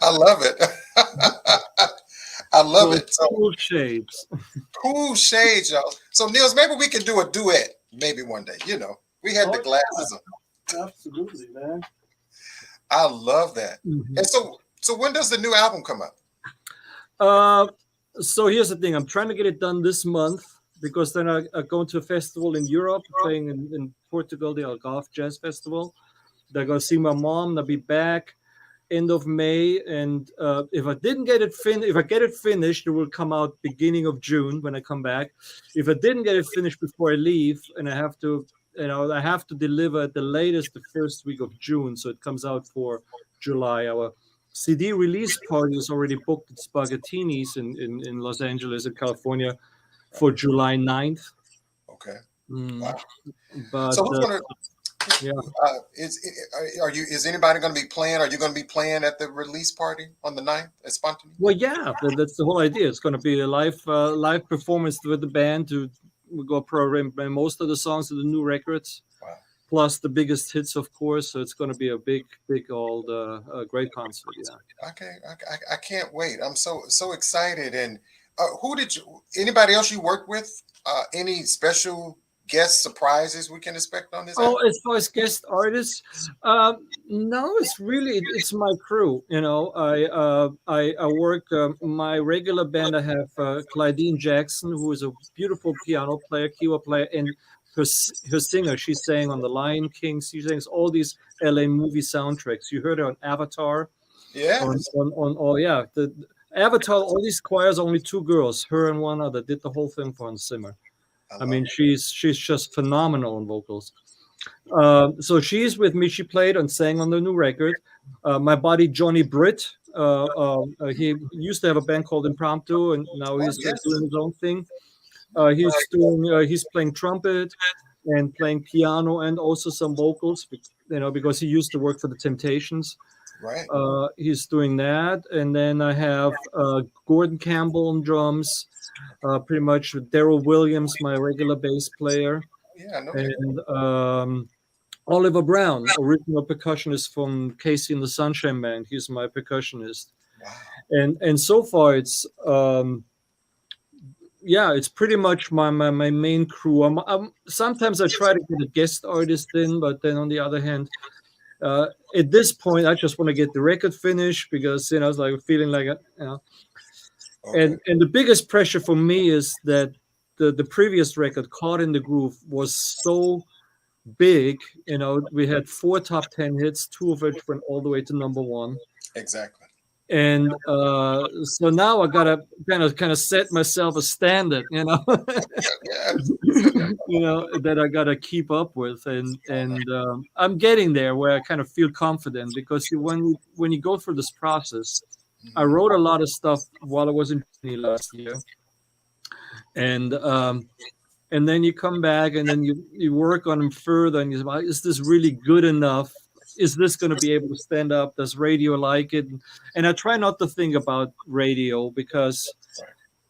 I love it. I love it. So Cool shapes. cool shades, y'all. So Niels, maybe we can do a duet maybe one day. You know, we had the glasses on. Absolutely, man. I love that. Mhm. And so when does the new album come out? So here's the thing. I'm trying to get it done this month because then I go to a festival in Europe, playing in Portugal, the Algarve Jazz Festival. They're going to see my mom. I'll be back end of May. And if I didn't get it if I get it finished, it will come out beginning of June when I come back. If I didn't get it finished before I leave, and I have to, I have to deliver at the latest the first week of June, so it comes out for July. Our CD release party is already booked at Spaghettini's in Los Angeles in California for July 9th. Okay. Mm, Wow. But So who's gonna yeah. is anybody going to be playing? Are you going to be playing at the release party on the 9th at Spontaneous? Well, yeah, that's the whole idea. It's going to be a live performance with the band. We go program most of the songs of the new records, Wow. plus the biggest hits, of course. So it's going to be a big old great concert. Yeah. Okay, I can't wait. I'm so excited. And anybody else you worked with? Any special guest surprises we can expect on this Oh, album? as far as guest artists, no, it's my crew. I work my regular band. I have Clydeen Jackson, who is a beautiful piano player, keyboard player, and her singer. She sang on The Lion King. She sings all these LA movie soundtracks. You heard her on Avatar. Yeah. The Avatar. All these choirs, only two girls, her and one other, did the whole thing for Hans Zimmer. I mean, she's just phenomenal on vocals. So she's with me. She played and sang on the new record. My buddy Johnny Britt. He used to have a band called Impromptu, and now he's doing his own thing. He's playing trumpet and playing piano and also some vocals. Because he used to work for the Temptations. Right. He's doing that, and then I have Gordon Campbell on drums. Pretty much Daryl Williams, my regular bass player. Yeah, I know. And Oliver Brown, original percussionist from Casey and the Sunshine Band. He's my percussionist. Wow. And so far it's it's pretty much my main crew. Sometimes I try to get a guest artist in, but then on the other hand, at this point I just want to get the record finished because I was like feeling like Okay. And the biggest pressure for me is that the previous record, Caught in the Groove, was so big. We had 4 top 10 hits, 2 of which went all the way to number 1. Exactly. And so now I gotta kind of set myself a standard, that I gotta keep up with, and I'm getting there where I kind of feel confident because when you go through this process. I wrote a lot of stuff while I was in Germany last year, and then you come back and then you work on them further, and you say, is this really good enough? Is this going to be able to stand up? Does radio like it? And I try not to think about radio because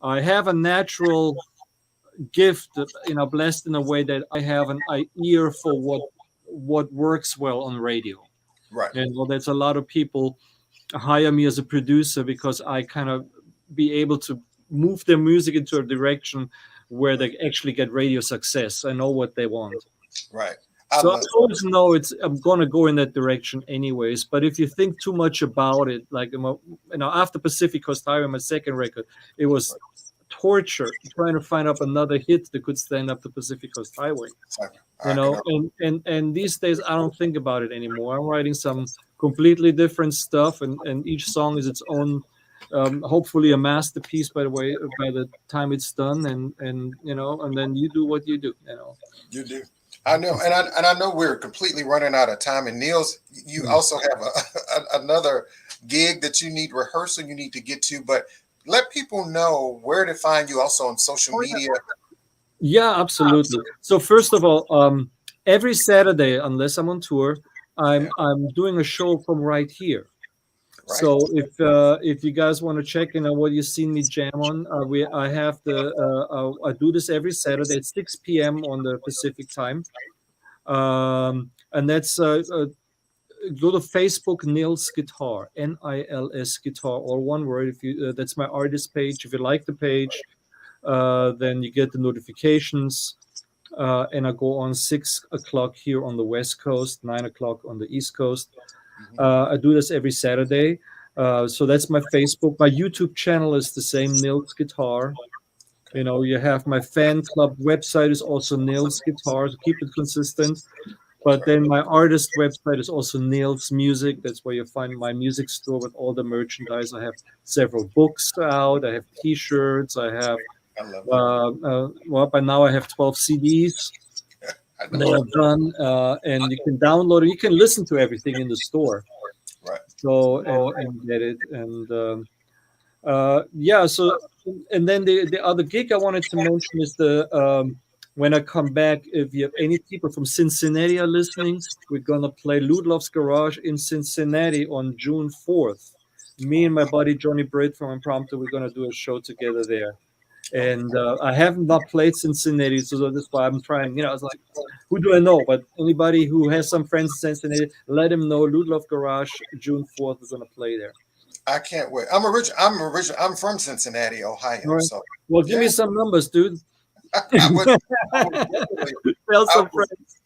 I have a natural gift, blessed in a way that I have an ear for what works well on radio. Right. And there's a lot of people hire me as a producer because I kind of be able to move their music into a direction where they actually get radio success. I know what they want. Right. So I always know I'm gonna go in that direction anyways. But if you think too much about it, like after Pacific Coast Highway, my second record, it was torture trying to find up another hit that could stand up to Pacific Coast Highway. And these days I don't think about it anymore. I'm writing some completely different stuff, and each song is its own. Hopefully a masterpiece by the time it's done, and then you do what you do. You do. I know, and I know we're completely running out of time. And NILS, you also have another gig that you need rehearsal you need to get to, but let people know where to find you also on social media. Yeah, absolutely. So first of all, every Saturday, unless I'm on tour, I'm doing a show from right here. Right. So if you guys want to check in on what you've seen me jam on, I do this every Saturday at 6 p.m. on the Pacific time, and that's go to Facebook, NILS Guitar, NILS Guitar, or one word. If you that's my artist page. If you like the page, then you get the notifications, and I go on 6 o'clock here on the West Coast, 9 o'clock on the East Coast. I do this every Saturday. So that's my Facebook. My YouTube channel is the same, NILS Guitar. You have my fan club website is also NILS Guitar, to keep it consistent. But then my artist website is also NILS Music. That's where you find my music store with all the merchandise. I have several books out. I have T-shirts. I have, by now I have 12 CDs. They are done, and you can download it. You can listen to everything in the store. Right. So and get it, and So and then the other gig I wanted to mention is when I come back. If you have any people from Cincinnati are listening, we're gonna play Ludloff's Garage in Cincinnati on June 4th. Me and my buddy Johnny Britt from Impromptu, we're gonna do a show together there. And I have not played Cincinnati, so that's why I'm trying. I was like, who do I know? But anybody who has some friends in Cincinnati, let them know. Ludloff Garage, June 4th, we're going to play there. I can't wait. I'm from Cincinnati, Ohio. Right. So well, give me some numbers, dude. I would Tell some friends.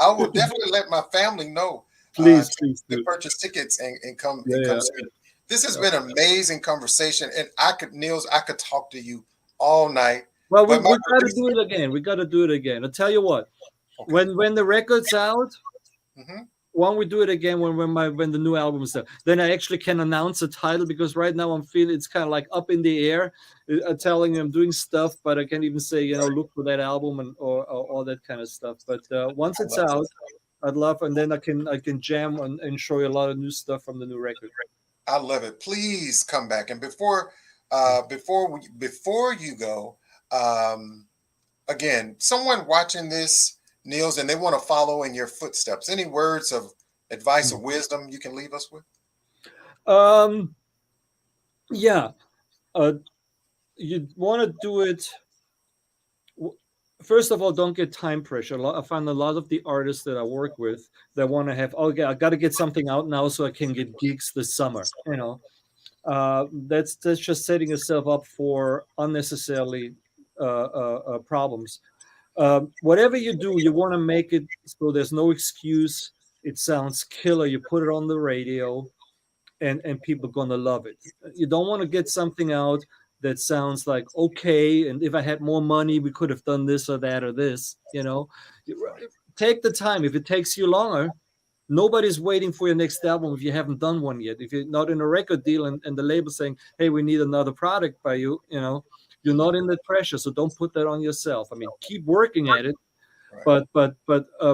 I will definitely let my family know. Please to purchase tickets and come. Come see. This has been an amazing conversation, and I could talk to you all night. Well, we got to do it again. We got to do it again. I'll tell you what. Okay. When the record's out, when we do it again, when the new album is out, then I actually can announce a title, because right now I'm feeling it's kind of like up in the air. I'm telling you I'm doing stuff, but I can't even say look for that album and or all that kind of stuff. But once it's out, I'd love, and then I can jam and show you a lot of new stuff from the new record. I love it. Please come back. And before you go, again, someone watching this, NILS, and they want to follow in your footsteps. Any words of advice or wisdom you can leave us with? You want to do it. First of all, don't get time pressure. I find a lot of the artists that I work with that want to have, I got to get something out now so I can get gigs this summer. That's just setting yourself up for unnecessarily problems. Whatever you do, you want to make it so there's no excuse. It sounds killer. You put it on the radio, and people are gonna love it. You don't want to get something out that sounds like, okay, and if I had more money, we could have done this or that or this. Take the time. If it takes you longer, nobody's waiting for your next album if you haven't done one yet. If you're not in a record deal and the label saying, hey, we need another product by you, you're not in that pressure. So don't put that on yourself. I mean, keep working at it, but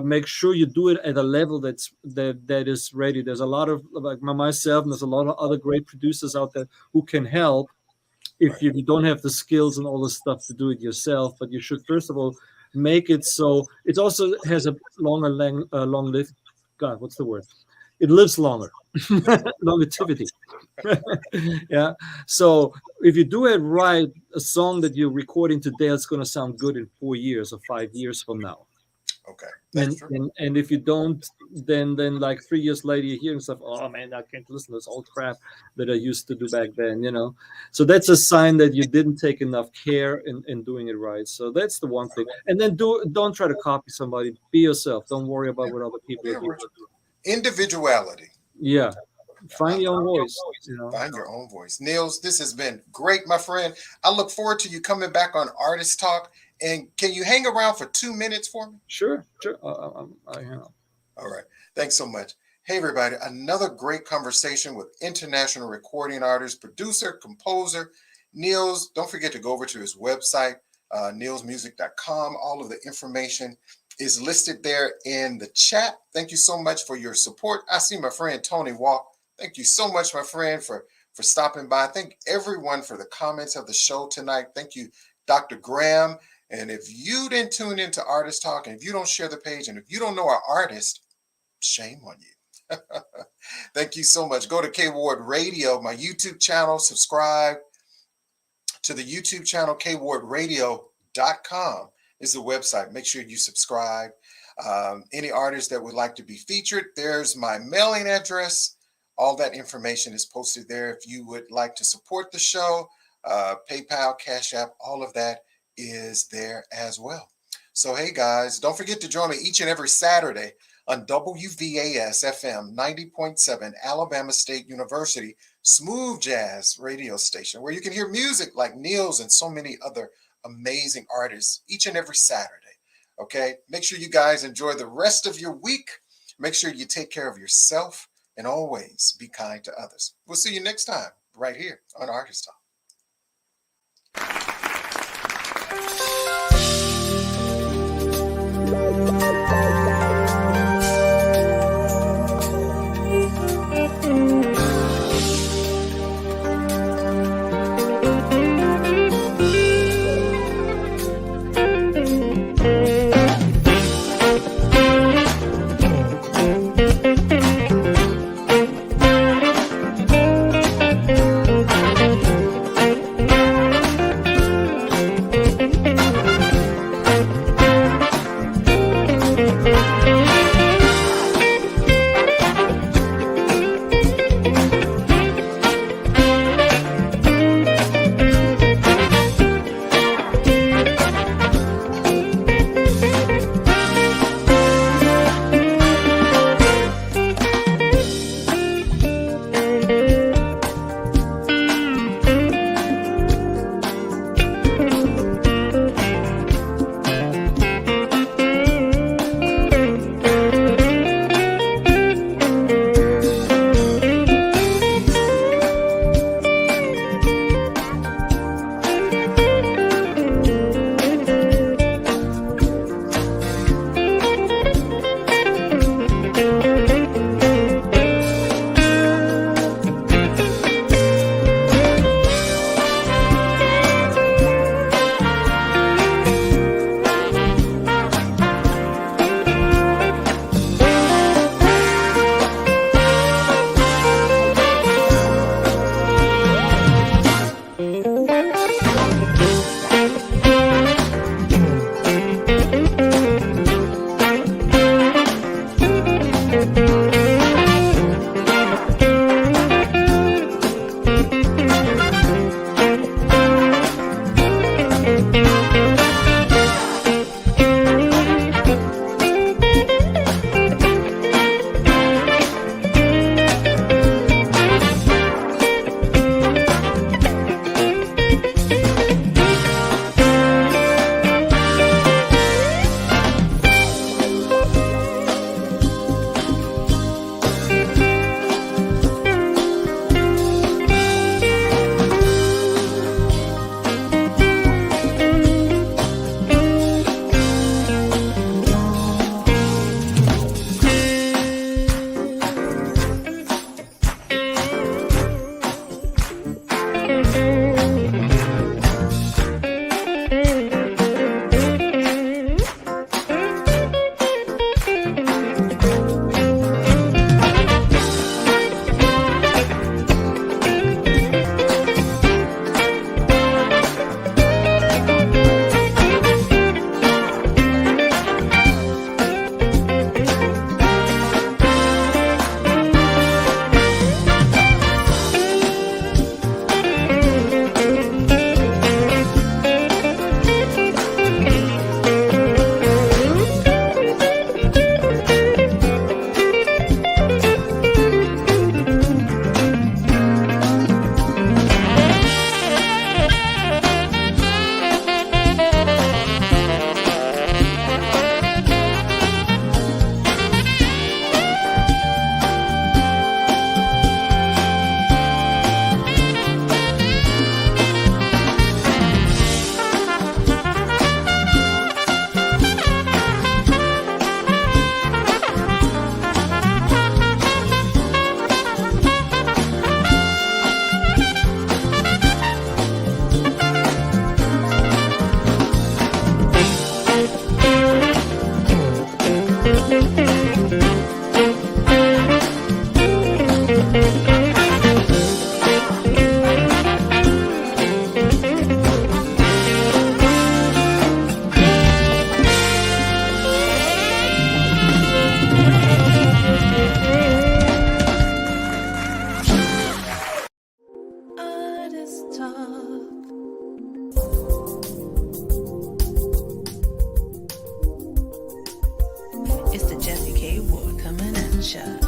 make sure you do it at a level that is ready. There's a lot of, like myself, and there's a lot of other great producers out there who can help. If you don't have the skills and all the stuff to do it yourself, but you should first of all make it so it also has a long live. God, what's the word? It lives longer. Longevity. Yeah. So if you do it right, a song that you're recording today is going to sound good in 4 years or 5 years from now. Okay. That's And, true. and if you don't, then like 3 years later you hear stuff. Oh man, I can't listen to this old crap that I used to do back then. So that's a sign that you didn't take enough care in doing it right. So that's the one thing. And then don't try to copy somebody. Be yourself. Don't worry about what other people are doing. Individuality. Yeah, find your own voice. Find your own voice. Nils, this has been great, my friend. I look forward to you coming back on Artist Talk. And can you hang around for 2 minutes for me? Sure. All right. Thanks so much. Hey, everybody. Another great conversation with international recording artist, producer, composer, Nils. Don't forget to go over to his website, nilsmusic.com. All of the information is listed there in the chat. Thank you so much for your support. I see my friend Tony Walk. Thank you so much, my friend, for stopping by. Thank everyone for the comments of the show tonight. Thank you, Dr. Graham. And if you didn't tune into Artist Talk, and if you don't share the page, and if you don't know our artist, shame on you. Thank you so much. Go to K Ward Radio, my YouTube channel. Subscribe to the YouTube channel. KWardRadio.com is the website. Make sure you subscribe. Any artist that would like to be featured, there's my mailing address. All that information is posted there. If you would like to support the show, PayPal, Cash App, all of that is there as well. So, hey guys, don't forget to join me each and every Saturday on WVAS FM 90.7 Alabama State University smooth jazz radio station, where you can hear music like Nils and so many other amazing artists each and every Saturday. Okay, make sure you guys enjoy the rest of your week. Make sure you take care of yourself and always be kind to others. We'll see you next time right here on Artist Talk. gotcha.